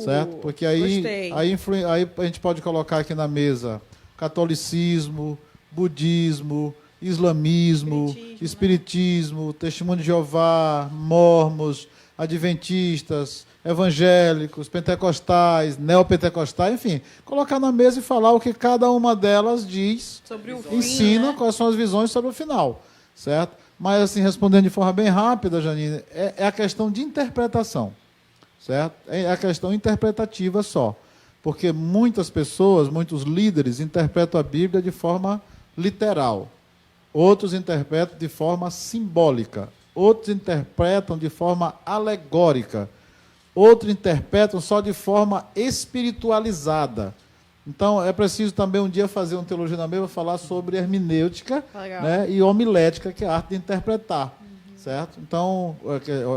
Certo? Porque aí a gente pode colocar aqui na mesa catolicismo, budismo, islamismo, espiritismo, testemunho de Jeová, mormons, adventistas, evangélicos, pentecostais, neopentecostais, enfim, colocar na mesa e falar o que cada uma delas diz, sobre o fim, ensina, né? Quais são as visões sobre o final, certo? Mas, assim, respondendo de forma bem rápida, Janine, é a questão de interpretação, certo? É a questão interpretativa só, porque muitas pessoas, muitos líderes interpretam a Bíblia de forma literal, outros interpretam de forma simbólica, outros interpretam de forma alegórica, outros interpretam só de forma espiritualizada. Então, é preciso também um dia fazer um teologia na mesa, falar sobre hermenêutica, né, e homilética, que é a arte de interpretar. Certo? Então,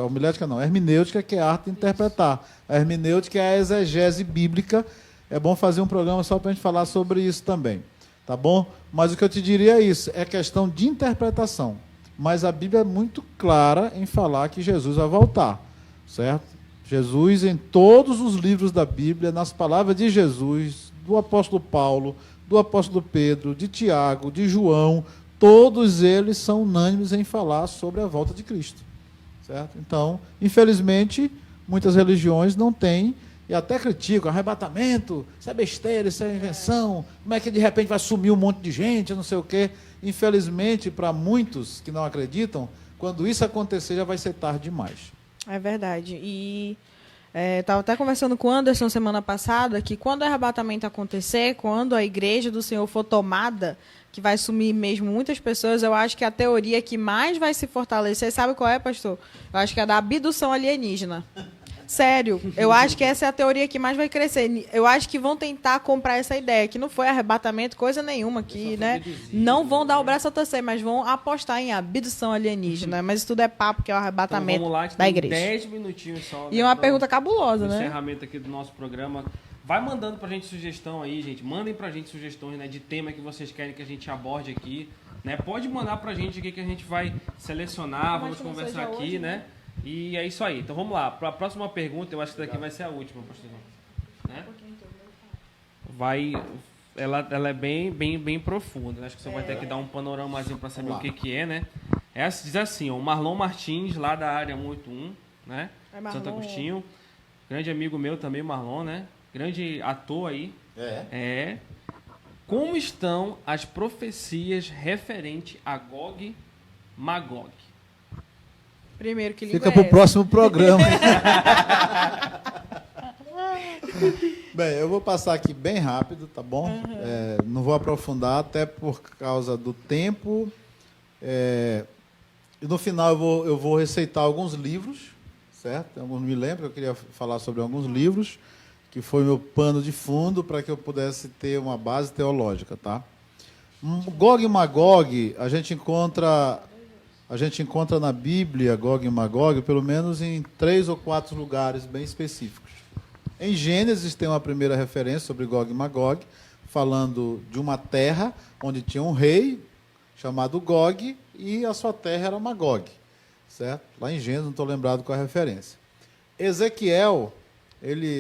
homilética não, hermenêutica, que é a arte de interpretar. A hermenêutica é a exegese bíblica. É bom fazer um programa só para a gente falar sobre isso também. Tá bom? Mas o que eu te diria é isso, é questão de interpretação. Mas a Bíblia é muito clara em falar que Jesus vai voltar. Certo? Jesus, em todos os livros da Bíblia, nas palavras de Jesus, do apóstolo Paulo, do apóstolo Pedro, de Tiago, de João, todos eles são unânimes em falar sobre a volta de Cristo. Certo? Então, infelizmente, muitas religiões não têm, e até criticam, arrebatamento, isso é besteira, isso é invenção, como é que de repente vai sumir um monte de gente, não sei o quê. Infelizmente, para muitos que não acreditam, quando isso acontecer já vai ser tarde demais. É verdade. E estava até conversando com o Anderson semana passada que quando o arrebatamento acontecer, quando a igreja do Senhor for tomada que vai sumir mesmo muitas pessoas, eu acho que a teoria que mais vai se fortalecer, sabe qual é, pastor? Eu acho que é a da abdução alienígena. Sério, eu acho que essa é a teoria que mais vai crescer. Eu acho que vão tentar comprar essa ideia, que não foi arrebatamento, coisa nenhuma, que, né, não vão dar o braço a torcer, mas vão apostar em abdução alienígena. Mas isso tudo é papo, que é o arrebatamento então, vamos lá, da igreja. 10 minutinhos só. E uma pergunta cabulosa, né? Encerramento aqui do nosso programa. Vai mandando pra gente sugestão aí, gente. Mandem pra gente sugestões, né, de tema que vocês querem que a gente aborde aqui. Né? Pode mandar pra gente aqui que a gente vai selecionar, vamos conversar aqui, hoje, né? E é isso aí. Então vamos lá. Para a próxima pergunta, eu acho que daqui vai ser a última, pastor. Né? Ela é bem profunda. Acho que você vai ter que dar um panoramazinho para saber o que é, né? Diz assim, o Marlon Martins, lá da área 181, né? Santo Agostinho. Grande amigo meu também, Marlon, né? Grande ator aí. Como estão as profecias referentes a Gog e Magog? Primeiro, que língua fica para o próximo programa. Bem, eu vou passar aqui bem rápido, tá bom? Não vou aprofundar, até por causa do tempo. E no final eu vou receitar alguns livros, certo? Eu me lembro, eu queria falar sobre alguns livros, que foi meu pano de fundo para que eu pudesse ter uma base teológica, tá? Gog e Magog, a gente encontra na Bíblia, Gog e Magog, pelo menos em 3 ou 4 lugares bem específicos. Em Gênesis tem uma primeira referência sobre Gog e Magog, falando de uma terra onde tinha um rei chamado Gog e a sua terra era Magog, certo? Lá em Gênesis, não estou lembrado qual é a referência. Ezequiel,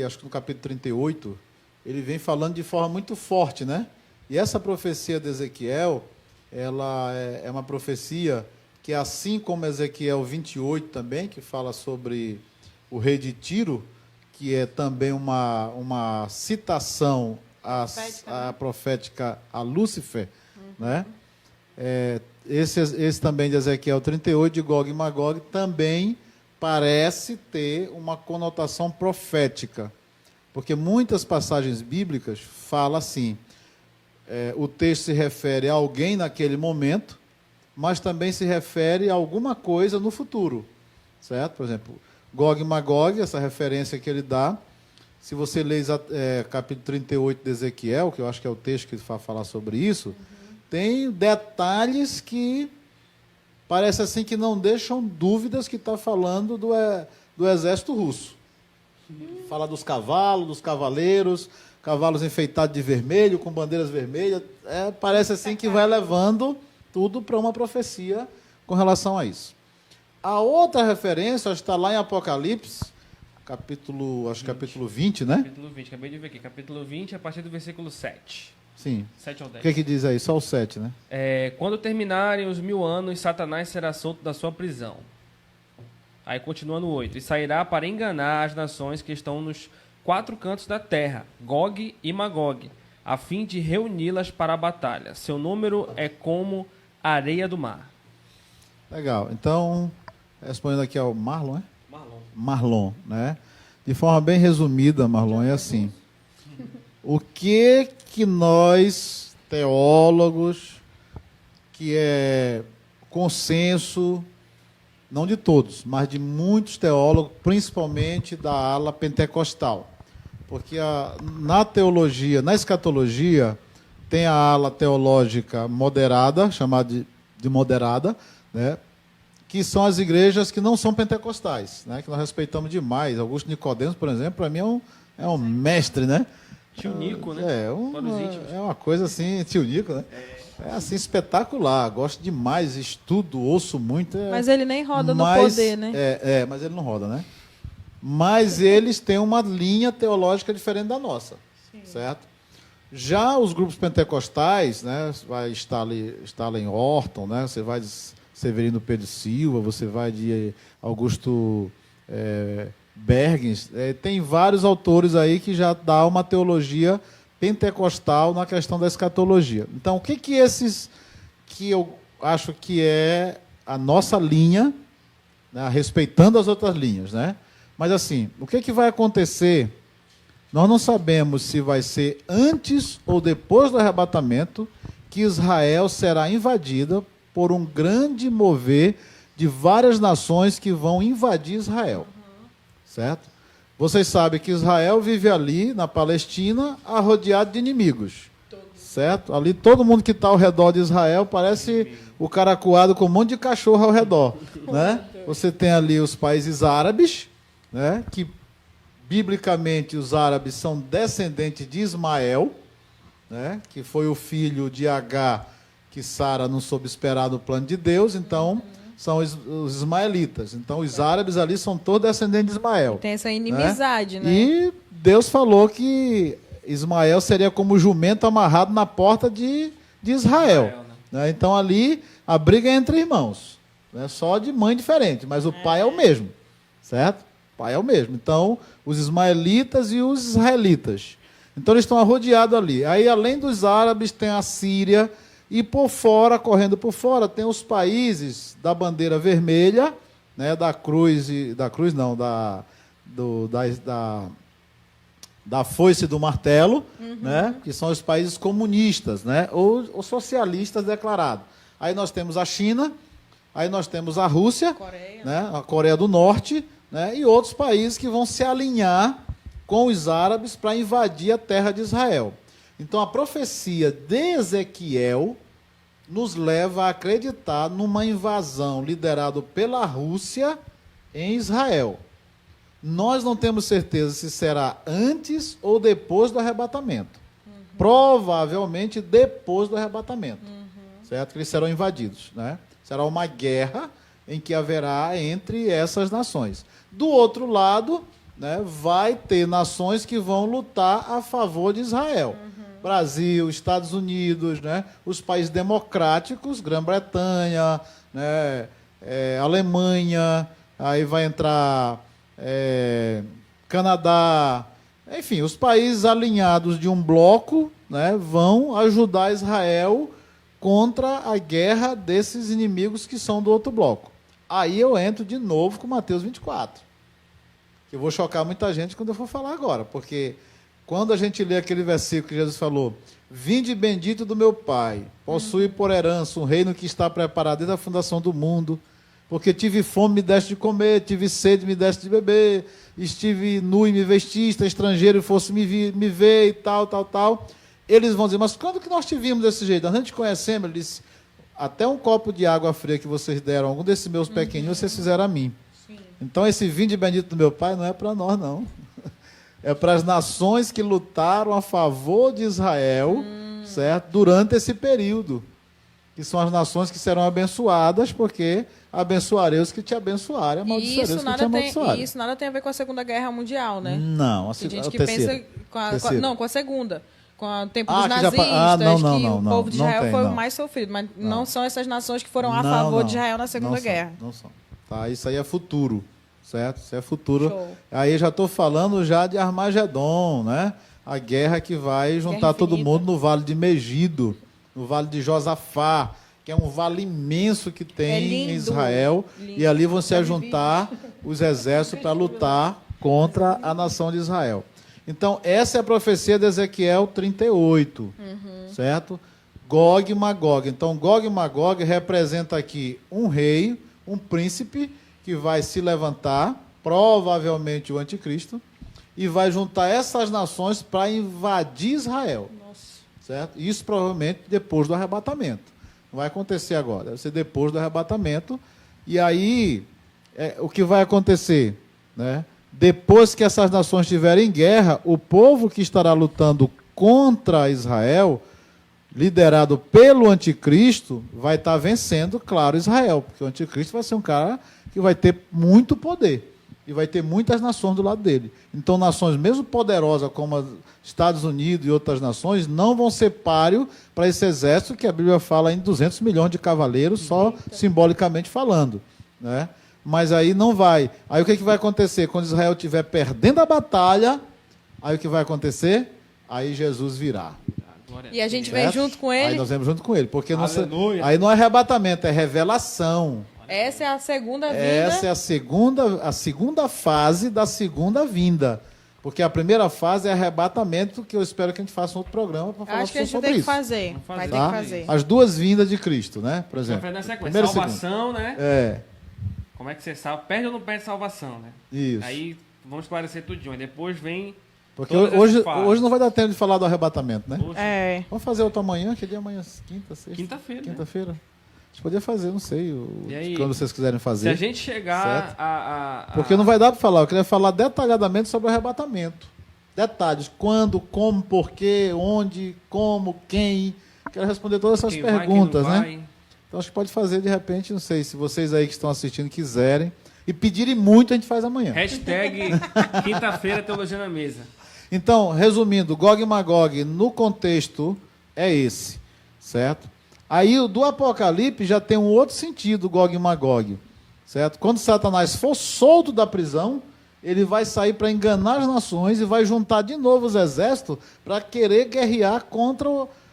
acho que no capítulo 38, ele vem falando de forma muito forte, né? E essa profecia de Ezequiel, ela é uma profecia que, assim como Ezequiel 28 também, que fala sobre o rei de Tiro, que é também uma citação profética a Lúcifer, né? Esse também de Ezequiel 38, de Gog e Magog, também parece ter uma conotação profética, porque muitas passagens bíblicas falam assim, o texto se refere a alguém naquele momento, mas também se refere a alguma coisa no futuro, certo? Por exemplo, Gog e Magog, essa referência que ele dá, se você lê capítulo 38 de Ezequiel, que eu acho que é o texto que vai falar sobre isso, tem detalhes que parece assim que não deixam dúvidas que está falando do exército russo. Fala dos cavalos, dos cavaleiros, cavalos enfeitados de vermelho, com bandeiras vermelhas. Parece assim que vai levando tudo para uma profecia com relação a isso. A outra referência está lá em Apocalipse, capítulo 20, né? Capítulo 20, acabei de ver aqui. Capítulo 20, a partir do versículo 7. Sim. 7 ao 10. O que diz aí? Só o 7, né? Quando terminarem os 1000 anos, Satanás será solto da sua prisão. Aí continua no 8. E sairá para enganar as nações que estão nos 4 cantos da terra, Gog e Magog, a fim de reuni-las para a batalha. Seu número é como a areia do mar. Legal. Então, respondendo aqui ao Marlon, né? Marlon, né? De forma bem resumida, Marlon, é assim. O que nós, teólogos, que é consenso, não de todos, mas de muitos teólogos, principalmente da ala pentecostal. Porque na teologia, na escatologia, tem a ala teológica moderada, chamada de moderada, né? Que são as igrejas que não são pentecostais, né? Que nós respeitamos demais. Augusto Nicodemos, por exemplo, para mim é um mestre, né? Tio Nico, né? É uma coisa assim, tio Nico, né? É assim, espetacular. Gosto demais, estudo, ouço muito. Mas ele nem roda no poder, né? Mas ele não roda, né? Mas eles têm uma linha teológica diferente da nossa, certo? Já os grupos pentecostais, né? Vai estar em Orton, né? Você vai de Severino Pedro Silva, você vai de Augusto Bergens, tem vários autores aí que já dá uma teologia pentecostal na questão da escatologia. Então, o que esses que eu acho que é a nossa linha, né, respeitando as outras linhas, né? Mas assim, o que vai acontecer? Nós não sabemos se vai ser antes ou depois do arrebatamento que Israel será invadida por um grande mover de várias nações que vão invadir Israel. Certo? Vocês sabem que Israel vive ali, na Palestina, rodeado de inimigos. Certo? Ali todo mundo que está ao redor de Israel parece o caracoado com um monte de cachorro ao redor. Né? Você tem ali os países árabes, né? Que biblicamente os árabes são descendentes de Ismael, né? Que foi o filho de Agar, que Sara não soube esperar no plano de Deus, então são os ismaelitas. Então os árabes ali são todos descendentes de Ismael. Tem essa inimizade, né? E Deus falou que Ismael seria como jumento amarrado na porta de Israel. Né? Então ali a briga é entre irmãos. Né? Só de mãe diferente, mas o pai é o mesmo. Certo? O pai é o mesmo. Então, os ismaelitas e os israelitas. Então eles estão rodeados ali. Aí, além dos árabes, tem a Síria. E por fora, correndo por fora, tem os países da bandeira vermelha, né, da foice e do martelo, né, que são os países comunistas, né, ou socialistas declarados. Aí nós temos a China, aí nós temos a Rússia, né, a Coreia do Norte, né, e outros países que vão se alinhar com os árabes para invadir a terra de Israel. Então, a profecia de Ezequiel nos leva a acreditar numa invasão liderada pela Rússia em Israel. Nós não temos certeza se será antes ou depois do arrebatamento. Provavelmente depois do arrebatamento. Certo? Que eles serão invadidos. Né? Será uma guerra em que haverá entre essas nações. Do outro lado, né, vai ter nações que vão lutar a favor de Israel. Brasil, Estados Unidos, né, os países democráticos, Grã-Bretanha, né, Alemanha, aí vai entrar Canadá, enfim, os países alinhados de um bloco, né, vão ajudar Israel contra a guerra desses inimigos que são do outro bloco. Aí eu entro de novo com Mateus 24. Que eu vou chocar muita gente quando eu for falar agora, porque quando a gente lê aquele versículo que Jesus falou, vinde bendito do meu Pai, possui por herança um reino que está preparado desde a fundação do mundo, porque tive fome, me deste de comer, tive sede, me deste de beber, estive nu e me vestiste, estrangeiro e fosse me ver e tal. Eles vão dizer, mas quando que nós te vimos desse jeito? A gente conhecemos, ele disse, até um copo de água fria que vocês deram, algum desses meus pequeninos, vocês fizeram a mim. Então, esse vinde bendito do meu Pai não é para nós, não. É para as nações que lutaram a favor de Israel, certo? Durante esse período. Que são as nações que serão abençoadas, porque abençoarei os que te abençoarem, amaldiçoarei os que te amaldiçoarem. E isso nada tem a ver com a Segunda Guerra Mundial, né? Não, tem gente que pensa com a Segunda. Com o tempo dos nazistas, o povo de Israel foi o mais sofrido. Mas não são essas nações que foram a favor de Israel na Segunda Guerra. Não são. Tá, isso aí é futuro, certo? Isso é futuro. Show. Aí já estou falando já de Armagedon, né? A guerra que vai juntar todo mundo no Vale de Megido, no Vale de Josafá, que é um vale imenso que tem em Israel. Lindo. E ali vão se juntar os exércitos para lutar contra a nação de Israel. Então, essa é a profecia de Ezequiel 38, certo? Gog e Magog. Então, Gog e Magog representa aqui um rei, um príncipe que vai se levantar, provavelmente o anticristo, e vai juntar essas nações para invadir Israel. Certo? Isso provavelmente depois do arrebatamento. Não vai acontecer agora, deve ser depois do arrebatamento. E aí, o que vai acontecer? Né? Depois que essas nações estiverem em guerra, o povo que estará lutando contra Israel, liderado pelo anticristo, vai estar vencendo, claro, Israel, porque o anticristo vai ser um cara que vai ter muito poder e vai ter muitas nações do lado dele. Então, nações mesmo poderosas como os Estados Unidos e outras nações não vão ser páreo para esse exército que a Bíblia fala em 200 milhões de cavaleiros, só simbolicamente falando, né? Mas aí não vai. Aí o que vai acontecer? Quando Israel estiver perdendo a batalha, aí o que vai acontecer? Aí Jesus virá. E a gente vem junto com ele. Aí nós vamos junto com ele, porque aí não é arrebatamento, é revelação. Essa é a segunda vinda. Essa é a segunda fase da segunda vinda. Porque a primeira fase é arrebatamento, que eu espero que a gente faça um outro programa para falar Acho que a gente sobre tem que isso. fazer. Vai ter que fazer. As duas vindas de Cristo, né? Por exemplo. Vai na sequência. Primeiro e Salvação, né? É, Como é que você salva? Perde ou não perde salvação, né? isso. Aí vamos esclarecer tudinho. Aí depois vem... Porque todas hoje, essas fases. hoje não vai dar tempo de falar do arrebatamento, né? Hoje, É. Vamos fazer outro amanhã, que dia é amanhã? Quinta, sexta? Quinta-feira, né? Quinta-feira. A gente podia fazer, não sei, E aí? quando vocês quiserem Se fazer. a gente chegar Certo. a... Porque não vai dar para falar, eu queria falar detalhadamente sobre o arrebatamento. Detalhes, quando, como, porquê, onde, como, quem. Quero responder todas essas quem vai, perguntas, quem não né? vai. Então acho que pode fazer de repente, não sei, se vocês aí que estão assistindo quiserem e pedirem muito, a gente faz amanhã. Hashtag quinta-feira Teologia na Mesa. Então, resumindo, Gog e Magog no contexto é esse, certo? Aí o do Apocalipse já tem um outro sentido, Gog e Magog, certo? Quando Satanás for solto da prisão, ele vai sair para enganar as nações e vai juntar de novo os exércitos para querer guerrear contra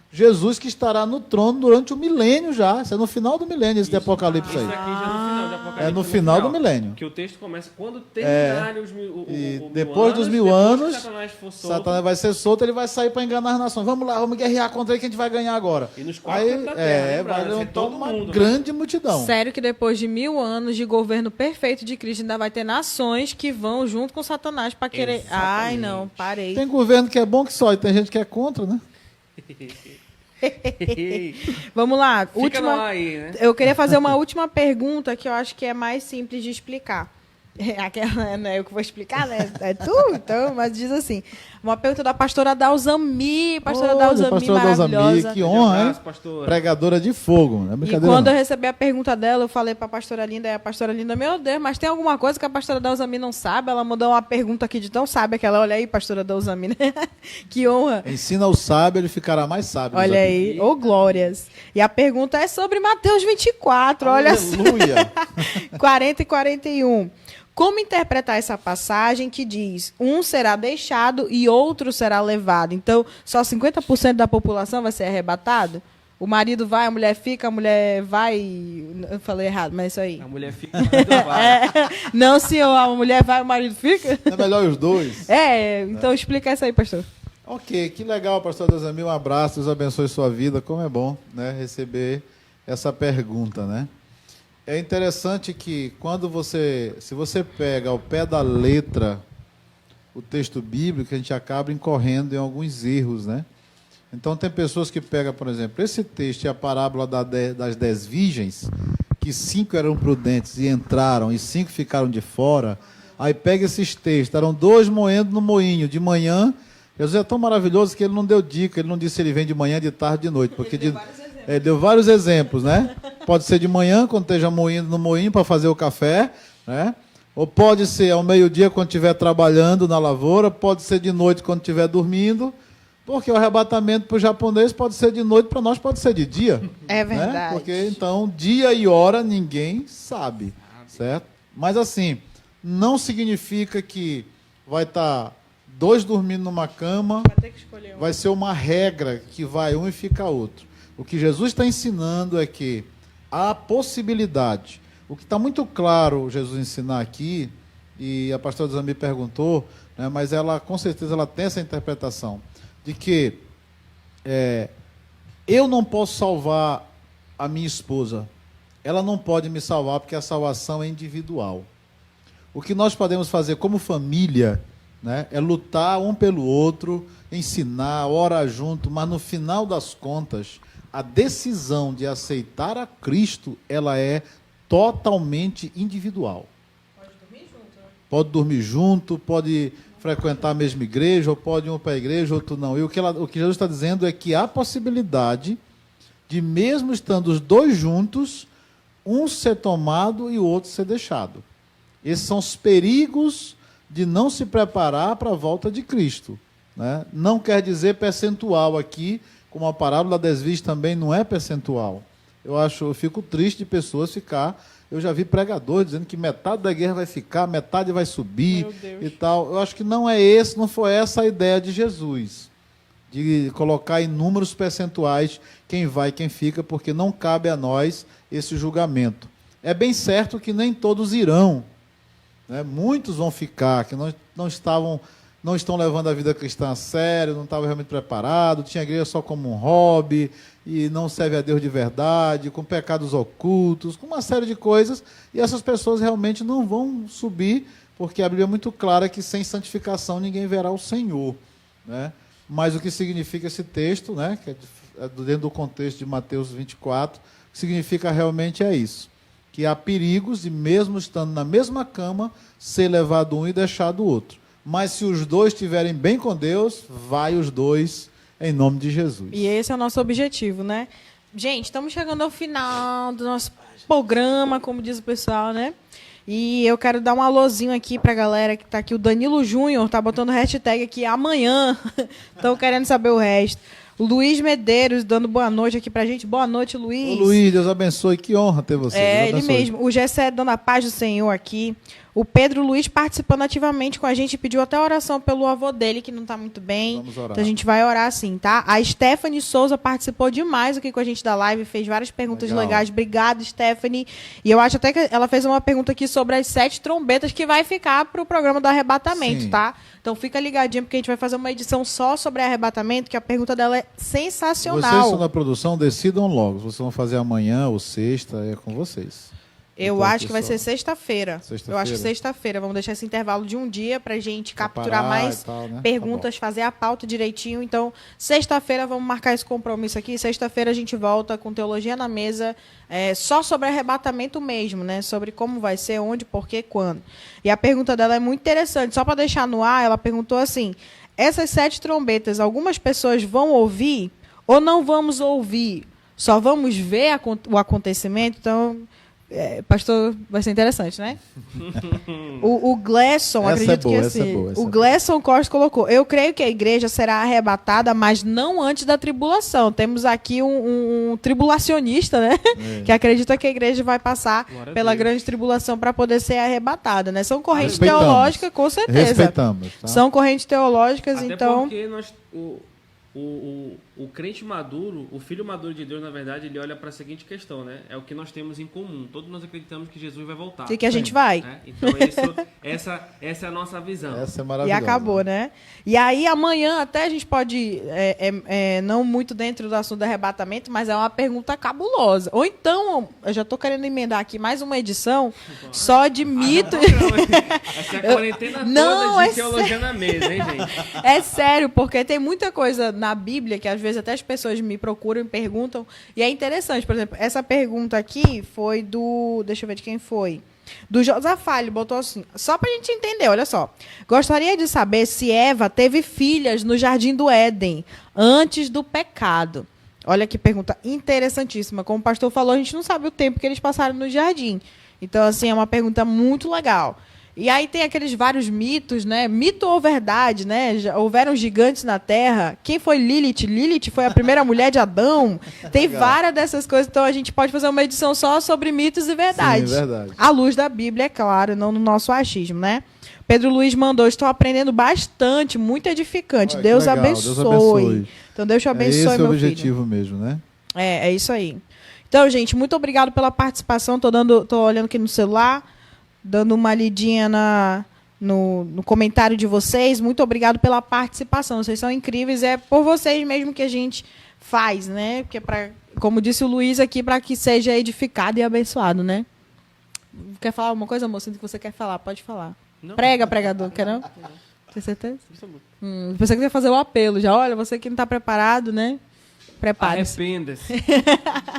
Jesus, que estará no trono durante o milênio já. Isso é no final do milênio, esse de Apocalipse Isso aí. aqui já no final de Apocalipse. É no final do milênio. Que o texto começa quando terminarem os E mil depois dos mil depois anos, que Satanás for solto, Satanás vai ser solto, ele vai sair para enganar as nações. Vamos lá, vamos guerrear contra ele que a gente vai ganhar agora. E nos quatro cantos da terra, vai lembrando, levantar todo uma mundo, né? grande multidão. Sério que depois de 1000 anos de governo perfeito de Cristo, ainda vai ter nações que vão junto com Satanás para querer... Ai, Exatamente. não, parei. Tem governo que é bom que só, e tem gente que é contra, né? Vamos lá, Fica última... lá aí, né? Eu queria fazer uma última pergunta que eu acho que é mais simples de explicar. Aquela, não é eu que vou explicar, né? É tu, então, mas diz assim. Uma pergunta da pastora Dalzami. Pastora Olha, Dalzami, pastora Dalzami, maravilhosa. que honra, hein? abraço, pastor. Pregadora de fogo, não é E brincadeira quando não. eu recebi a pergunta dela, eu falei pra pastora Linda, e a pastora Linda, meu Deus, mas tem alguma coisa que a pastora Dalzami não sabe? Ela mandou uma pergunta aqui de tão sábia que ela, olha aí, pastora Dalzami, né? Que honra. Ensina o sábio, ele ficará mais sábio. Olha Dalzami. aí, ô glórias. E a pergunta é sobre Mateus 24, olha só. Aleluia. 40 e 41. Como interpretar essa passagem que diz um será deixado e outro será levado? Então, só 50% da população vai ser arrebatado? O marido vai, a mulher fica, a mulher vai... Eu falei errado, mas é isso aí. A mulher fica... vai. Não, senhor, a mulher vai, o marido fica? É melhor os dois. Então explica isso aí, pastor. Ok, que legal, pastor Dalzami, um abraço, Deus abençoe sua vida. Como é bom, né, receber essa pergunta, né? É interessante que se você pega ao pé da letra o texto bíblico, a gente acaba incorrendo em alguns erros, né? Então tem pessoas que pegam, por exemplo, esse texto e a parábola das 10 virgens, que 5 eram prudentes e entraram e 5 ficaram de fora. Aí pega esses textos, eram 2 moendo no moinho, de manhã. Jesus é tão maravilhoso que ele não deu dica, ele não disse se ele vem de manhã, de tarde, de noite, porque ele deu vários exemplos, né? Pode ser de manhã, quando esteja moindo no moinho para fazer o café, né? Ou pode ser ao meio-dia, quando estiver trabalhando na lavoura, pode ser de noite, quando estiver dormindo, porque o arrebatamento para o japonês pode ser de noite, para nós pode ser de dia. É Né? verdade. Porque, então, dia e hora ninguém sabe, certo? Mas, assim, não significa que vai estar 2 dormindo numa cama, Vai ter que escolher um. vai ser uma regra que vai um e fica outro. O que Jesus está ensinando é que há possibilidade. O que está muito claro Jesus ensinar aqui, e a pastora Zami perguntou, né, mas ela com certeza ela tem essa interpretação, de que eu não posso salvar a minha esposa, ela não pode me salvar porque a salvação é individual. O que nós podemos fazer como família, né, é lutar um pelo outro, ensinar, orar junto, mas no final das contas, a decisão de aceitar a Cristo, ela é totalmente individual. Pode dormir junto, né? Pode dormir junto, pode frequentar a mesma igreja, ou pode ir um para a igreja, outro não. E o que Jesus está dizendo é que há possibilidade de, mesmo estando os dois juntos, um ser tomado e o outro ser deixado. Esses são os perigos de não se preparar para a volta de Cristo, né? Não quer dizer percentual aqui, como a parábola das virgens também não é percentual. Eu fico triste de pessoas ficar... Eu já vi pregadores dizendo que metade da guerra vai ficar, metade vai subir e tal. Eu acho que não foi essa a ideia de Jesus, de colocar em números percentuais quem vai e quem fica, porque não cabe a nós esse julgamento. É bem certo que nem todos irão, né? Muitos vão ficar, que não estavam não estão levando a vida cristã a sério, não estavam realmente preparados, tinha a igreja só como um hobby, e não serve a Deus de verdade, com pecados ocultos, com uma série de coisas, e essas pessoas realmente não vão subir, porque a Bíblia é muito clara que sem santificação ninguém verá o Senhor, né? Mas o que significa esse texto, né, que é dentro do contexto de Mateus 24, o que significa realmente é isso, que há perigos de, mesmo estando na mesma cama, ser levado um e deixado o outro. Mas se os dois estiverem bem com Deus, vai os dois em nome de Jesus. E esse é o nosso objetivo, né? Gente, estamos chegando ao final do nosso programa, como diz o pessoal, né? E eu quero dar um alôzinho aqui pra galera que tá aqui. O Danilo Júnior tá botando hashtag aqui amanhã. Estão querendo saber o resto. O Luiz Medeiros dando boa noite aqui pra gente. Boa noite, Luiz. Ô, Luiz, Deus abençoe. Que honra ter você. É, ele mesmo. O Gessé dando a paz do Senhor aqui. O Pedro Luiz participando ativamente com a gente, pediu até oração pelo avô dele, que não está muito bem. Vamos orar. Então a gente vai orar sim, tá? A Stephanie Souza participou demais aqui com a gente da live, fez várias perguntas legais. Obrigada, Stephanie. E eu acho até que ela fez uma pergunta aqui sobre as 7 trombetas que vai ficar para o programa do arrebatamento, Sim. tá? Então fica ligadinho, porque a gente vai fazer uma edição só sobre arrebatamento, que a pergunta dela é sensacional. Vocês estão na produção, decidam logo. Vocês vão fazer amanhã ou sexta, é com vocês. Eu Então, acho que vai ser pessoal, sexta-feira. Eu acho que sexta-feira. Vamos deixar esse intervalo de um dia para a gente capturar mais tal, né? perguntas, fazer a pauta direitinho. Então, sexta-feira, vamos marcar esse compromisso aqui. Sexta-feira a gente volta com Teologia na Mesa, só sobre arrebatamento mesmo, né? Sobre como vai ser, onde, porquê, quando. E a pergunta dela é muito interessante. Só para deixar no ar, ela perguntou assim, essas 7 trombetas, algumas pessoas vão ouvir ou não vamos ouvir? Só vamos ver o acontecimento? Então... pastor, vai ser interessante, né? O Glesson, acredito que assim. O Glesson Costa colocou: eu creio que a igreja será arrebatada, mas não antes da tribulação. Temos aqui um tribulacionista, né? Que acredita que a igreja vai passar pela grande tribulação para poder ser arrebatada, né? São correntes teológicas, com certeza. Respeitamos. Tá? São correntes teológicas, até então. Porque o crente maduro, o filho maduro de Deus, na verdade, ele olha para a seguinte questão, né? É o que nós temos em comum. Todos nós acreditamos que Jesus vai voltar. E que a gente vai. Né? Então, essa é a nossa visão. Essa é maravilhosa. E acabou, né? E aí, amanhã, até a gente pode, não muito dentro do assunto do arrebatamento, mas é uma pergunta cabulosa. Ou então, eu já estou querendo emendar aqui mais uma edição só de mito. Essa é a quarentena toda de teologia na mesa, hein, gente? É sério, porque tem muita coisa na Bíblia que às vezes até as pessoas me procuram e perguntam. E é interessante, por exemplo, essa pergunta aqui foi do... Deixa eu ver de quem foi. Do Josafá, ele botou assim, só pra gente entender, olha só. Gostaria de saber se Eva teve filhas no Jardim do Éden antes do pecado. Olha que pergunta interessantíssima. Como o pastor falou, a gente não sabe o tempo que eles passaram no jardim. Então, assim, é uma pergunta muito legal. E aí tem aqueles vários mitos, né? Mito ou verdade, né? Já houveram gigantes na Terra. Quem foi Lilith? Lilith foi a primeira mulher de Adão. Tem várias dessas coisas. Então a gente pode fazer uma edição só sobre mitos e verdades. Sim, verdade. À luz da Bíblia, é claro, não no nosso achismo, né? Pedro Luiz mandou, estou aprendendo bastante, muito edificante. Olha, Deus legal, abençoe. Deus abençoe. Então Deus te abençoe, esse é o meu objetivo filho. mesmo, né? É isso aí. Então, gente, muito obrigado pela participação. Tô olhando aqui no celular, dando uma lidinha no comentário de vocês. Muito obrigado pela participação. Vocês são incríveis. É por vocês mesmo que a gente faz, né? Porque, como disse o Luiz aqui, para que seja edificado e abençoado, né? Quer falar alguma coisa, moça? Que você quer falar? Pode falar. Não. Pregador. Quer não? Tem certeza? Você que quer fazer o apelo já. Olha, você que não está preparado, né? Prepare-se.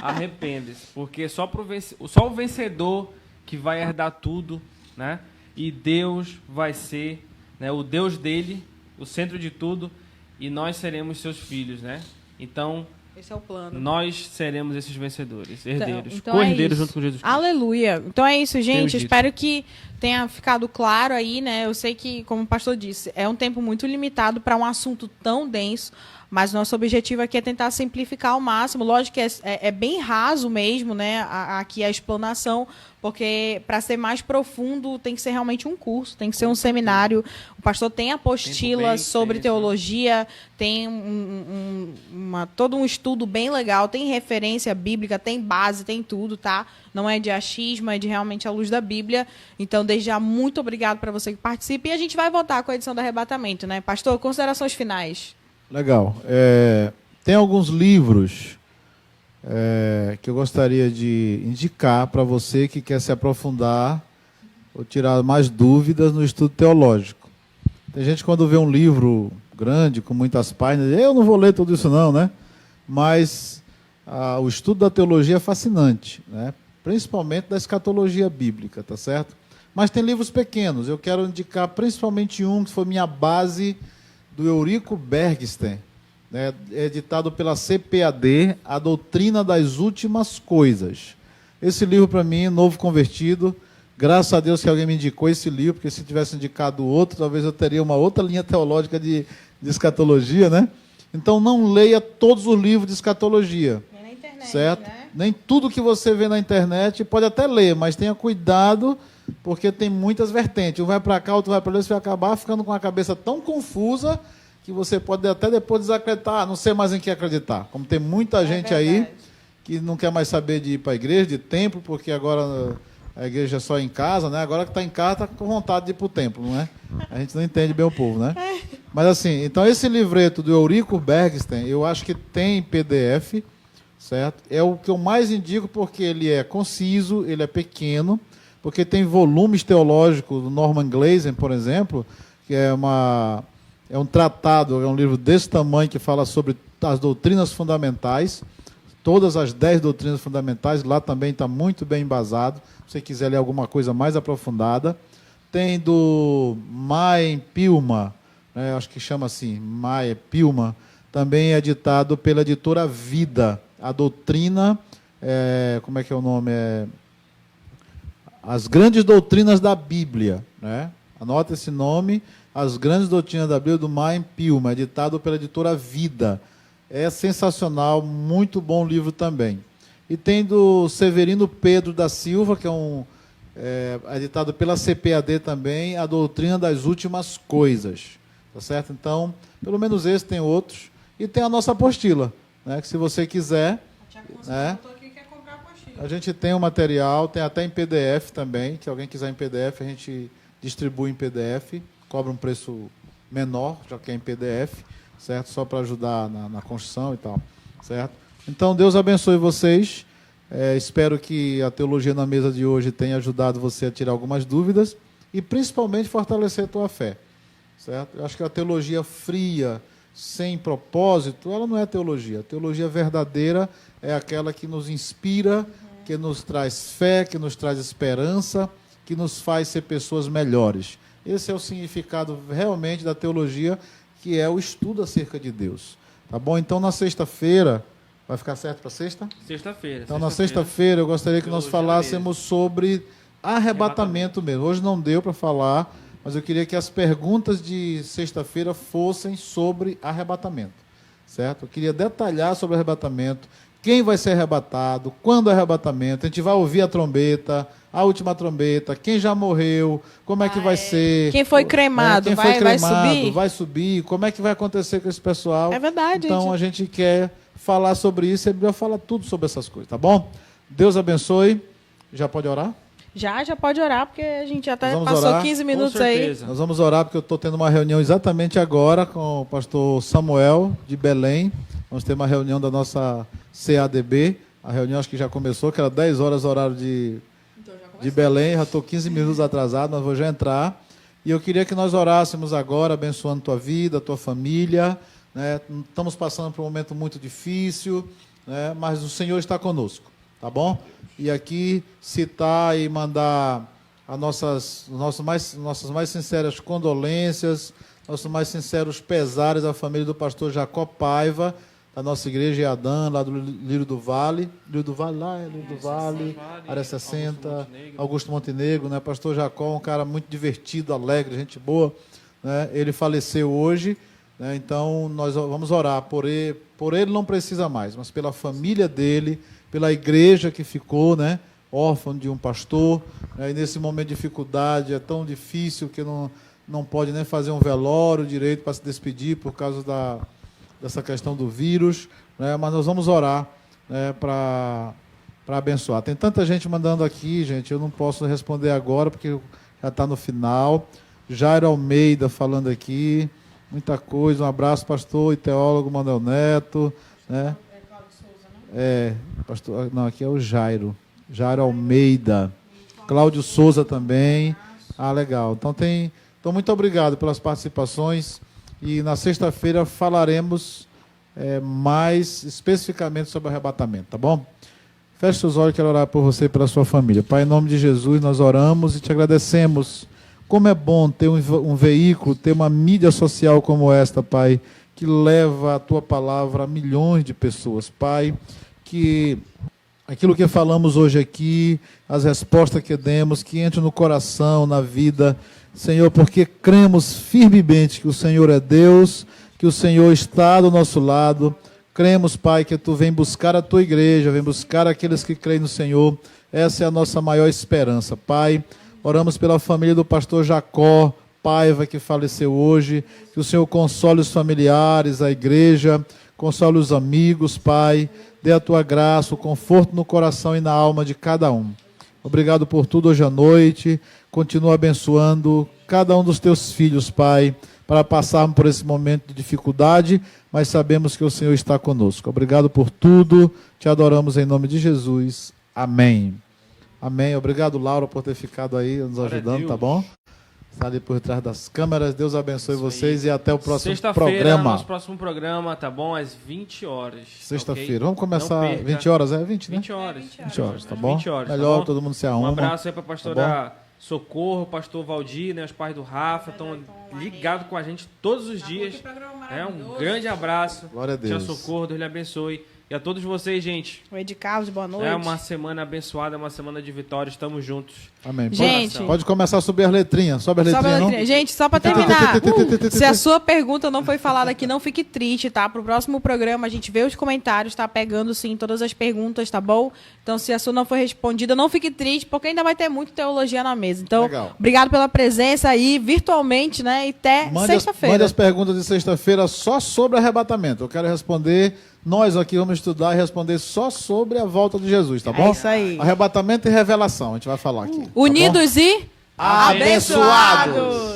Arrependa-se. Porque só o vencedor que vai herdar tudo, né? E Deus vai ser, né, o Deus dele, o centro de tudo, e nós seremos seus filhos, né? Então, esse é o plano. Nós seremos esses vencedores, herdeiros, então co-herdeiros junto com Jesus Cristo. Aleluia. Então é isso, gente. Espero que tenha ficado claro aí, né? Eu sei que, como o pastor disse, é um tempo muito limitado para um assunto tão denso, mas nosso objetivo aqui é tentar simplificar ao máximo. Lógico que é bem raso mesmo, né? Aqui a explanação, porque para ser mais profundo tem que ser realmente um curso, tem que ser um seminário. O pastor tem apostila sobre teologia, tem todo um estudo bem legal, tem referência bíblica, tem base, tem tudo, tá? Não é de achismo, é de realmente a luz da Bíblia. Então, desde já, muito obrigado para você que participa. E a gente vai voltar com a edição do Arrebatamento, né? Pastor, considerações finais. Legal. Tem alguns livros que eu gostaria de indicar para você que quer se aprofundar ou tirar mais dúvidas no estudo teológico. Tem gente, quando vê um livro grande, com muitas páginas, eu não vou ler tudo isso não, né? Mas o estudo da teologia é fascinante, né? Principalmente da escatologia bíblica, tá certo? Mas tem livros pequenos. Eu quero indicar principalmente um que foi minha base, do Eurico Bergsten, né? Editado pela CPAD, A Doutrina das Últimas Coisas. Esse livro, para mim, novo convertido, graças a Deus que alguém me indicou esse livro, porque se tivesse indicado outro, talvez eu teria uma outra linha teológica de escatologia, né? Então, não leia todos os livros de escatologia. É na internet, certo? né? Nem tudo que você vê na internet, pode até ler, mas tenha cuidado, porque tem muitas vertentes. Um vai para cá, outro vai para lá, você vai acabar ficando com a cabeça tão confusa que você pode até depois desacreditar, não sei mais em que acreditar. Como tem muita gente aí que não quer mais saber de ir para a igreja, de templo, porque agora a igreja é só em casa, né? Agora que está em casa, está com vontade de ir para o templo, não é? A gente não entende bem o povo, né? Mas assim, então esse livreto do Eurico Bergsten, eu acho que tem PDF, certo? É o que eu mais indico, porque ele é conciso, ele é pequeno, porque tem volumes teológicos do Norman Glaser, por exemplo, que é um tratado, é um livro desse tamanho que fala sobre as doutrinas fundamentais, todas as 10 doutrinas fundamentais, lá também está muito bem embasado, se você quiser ler alguma coisa mais aprofundada. Tem do Mae Pilma, né, acho que chama assim, Mae Pilma, também é editado pela editora Vida, a doutrina, como é que é o nome? As Grandes Doutrinas da Bíblia, né? Anota esse nome, As Grandes Doutrinas da Bíblia, do Mae Pilma, editado pela editora Vida. É sensacional, muito bom livro também. E tem do Severino Pedro da Silva, que é editado pela CPAD também, A Doutrina das Últimas Coisas. Tá certo? Então, pelo menos esse, tem outros. E tem a nossa apostila, né, que se você quiser, né, a gente tem o material, tem até em PDF também, se alguém quiser em PDF, a gente distribui em PDF, cobra um preço menor, já que é em PDF, certo? Só para ajudar na construção e tal, certo? Então, Deus abençoe vocês. Espero que a Teologia na Mesa de hoje tenha ajudado você a tirar algumas dúvidas e, principalmente, fortalecer a tua fé, certo? Eu acho que a teologia fria, sem propósito, ela não é teologia. A teologia verdadeira é aquela que nos inspira, que nos traz fé, que nos traz esperança, que nos faz ser pessoas melhores. Esse é o significado realmente da teologia, que é o estudo acerca de Deus. Tá bom? Então, na sexta-feira, vai ficar certo para sexta? Sexta-feira. Então, na sexta-feira, eu gostaria que nós falássemos sobre arrebatamento mesmo. Hoje não deu para falar, mas eu queria que as perguntas de sexta-feira fossem sobre arrebatamento, certo? Eu queria detalhar sobre arrebatamento, quem vai ser arrebatado, quando o arrebatamento, a gente vai ouvir a trombeta, a última trombeta, quem já morreu, como é que vai ser. Quem foi cremado, quem vai, foi cremado, vai subir? vai subir, como é que vai acontecer com esse pessoal. É verdade. Então, a gente quer falar sobre isso, e a Bíblia fala tudo sobre essas coisas, tá bom? Deus abençoe. Já pode orar? Já pode orar, porque a gente já Nós vamos passou orar, 15 minutos aí. Nós vamos orar, porque eu estou tendo uma reunião exatamente agora com o pastor Samuel, de Belém. Vamos ter uma reunião da nossa CADB. A reunião acho que já começou, que era 10 horas horário de Belém. Já estou 15 minutos atrasado, mas vou já entrar. E eu queria que nós orássemos agora, abençoando tua vida, tua família. Né? Estamos passando por um momento muito difícil, né? Mas o Senhor está conosco, tá bom? E aqui citar e mandar nossas mais sinceras condolências, nossos mais sinceros pesares à família do pastor Jacó Paiva, da nossa igreja Eadã, lá do Lírio do Vale. Lírio do Vale, lá é Lírio do Vale, área 60, Augusto Montenegro, né? Pastor Jacó, um cara muito divertido, alegre, gente boa, né? Ele faleceu hoje, né? Então nós vamos orar por ele não precisa mais, mas pela família dele, pela igreja que ficou, né, órfão de um pastor, né, e nesse momento de dificuldade é tão difícil que não pode nem fazer um velório direito para se despedir por causa dessa questão do vírus, né, mas nós vamos orar, né, para abençoar. Tem tanta gente mandando aqui, gente, eu não posso responder agora porque já está no final. Jairo Almeida falando aqui, muita coisa. Um abraço, pastor e teólogo Manuel Neto, né? Pastor, não, aqui é o Jairo Almeida. Cláudio Souza também. Legal. Então, muito obrigado pelas participações. E na sexta-feira falaremos mais especificamente sobre o arrebatamento, tá bom? Feche seus olhos, quero orar por você e pela sua família. Pai, em nome de Jesus, nós oramos e te agradecemos. Como é bom ter um veículo, ter uma mídia social como esta, Pai, que leva a tua palavra a milhões de pessoas. Pai, que aquilo que falamos hoje aqui, as respostas que demos, que entre no coração, na vida, Senhor, porque cremos firmemente que o Senhor é Deus, que o Senhor está do nosso lado. Cremos, Pai, que Tu vem buscar a Tua igreja, vem buscar aqueles que creem no Senhor. Essa é a nossa maior esperança. Pai, oramos pela família do pastor Jacó Paiva, que faleceu hoje. Que o Senhor console os familiares, a igreja, console os amigos, Pai. Dê a Tua graça, o conforto no coração e na alma de cada um. Obrigado por tudo hoje à noite. Continua abençoando cada um dos Teus filhos, Pai, para passarmos por esse momento de dificuldade, mas sabemos que o Senhor está conosco. Obrigado por tudo. Te adoramos em nome de Jesus. Amém. Amém. Obrigado, Laura, por ter ficado aí nos ajudando, tá bom? Está ali por trás das câmeras. Deus abençoe vocês e até o próximo programa. Nosso próximo programa, tá bom? Às 20 horas. Sexta-feira. Okay? Vamos começar 20 horas, 20, né? 20 horas. 20 horas, tá bom? 20 horas, melhor, tá bom? Todo mundo se arruma. Um abraço aí para a pastora Socorro, pastor Valdir, né? Os pais do Rafa estão ligados com a gente todos os dias. Um grande abraço. Glória a Deus. Tia Socorro, Deus lhe abençoe. E a todos vocês, gente. O Ed Carlos, boa noite. É uma semana abençoada, uma semana de vitória. Estamos juntos. Amém. Gente, pode começar a subir as letrinhas. Sobe as letrinhas, não? Gente, só para terminar. Se a sua pergunta não foi falada aqui, não fique triste, tá? Pro próximo programa, a gente vê os comentários, tá? Pegando, sim, todas as perguntas, tá bom? Então, se a sua não foi respondida, não fique triste, porque ainda vai ter muito teologia na mesa. Então, legal. Obrigado pela presença aí, virtualmente, né? E até sexta-feira. Mande as perguntas de sexta-feira só sobre arrebatamento. Eu quero responder... Nós aqui vamos estudar e responder só sobre a volta de Jesus, tá bom? É isso aí. Arrebatamento e revelação, a gente vai falar aqui. Unidos tá e abençoados!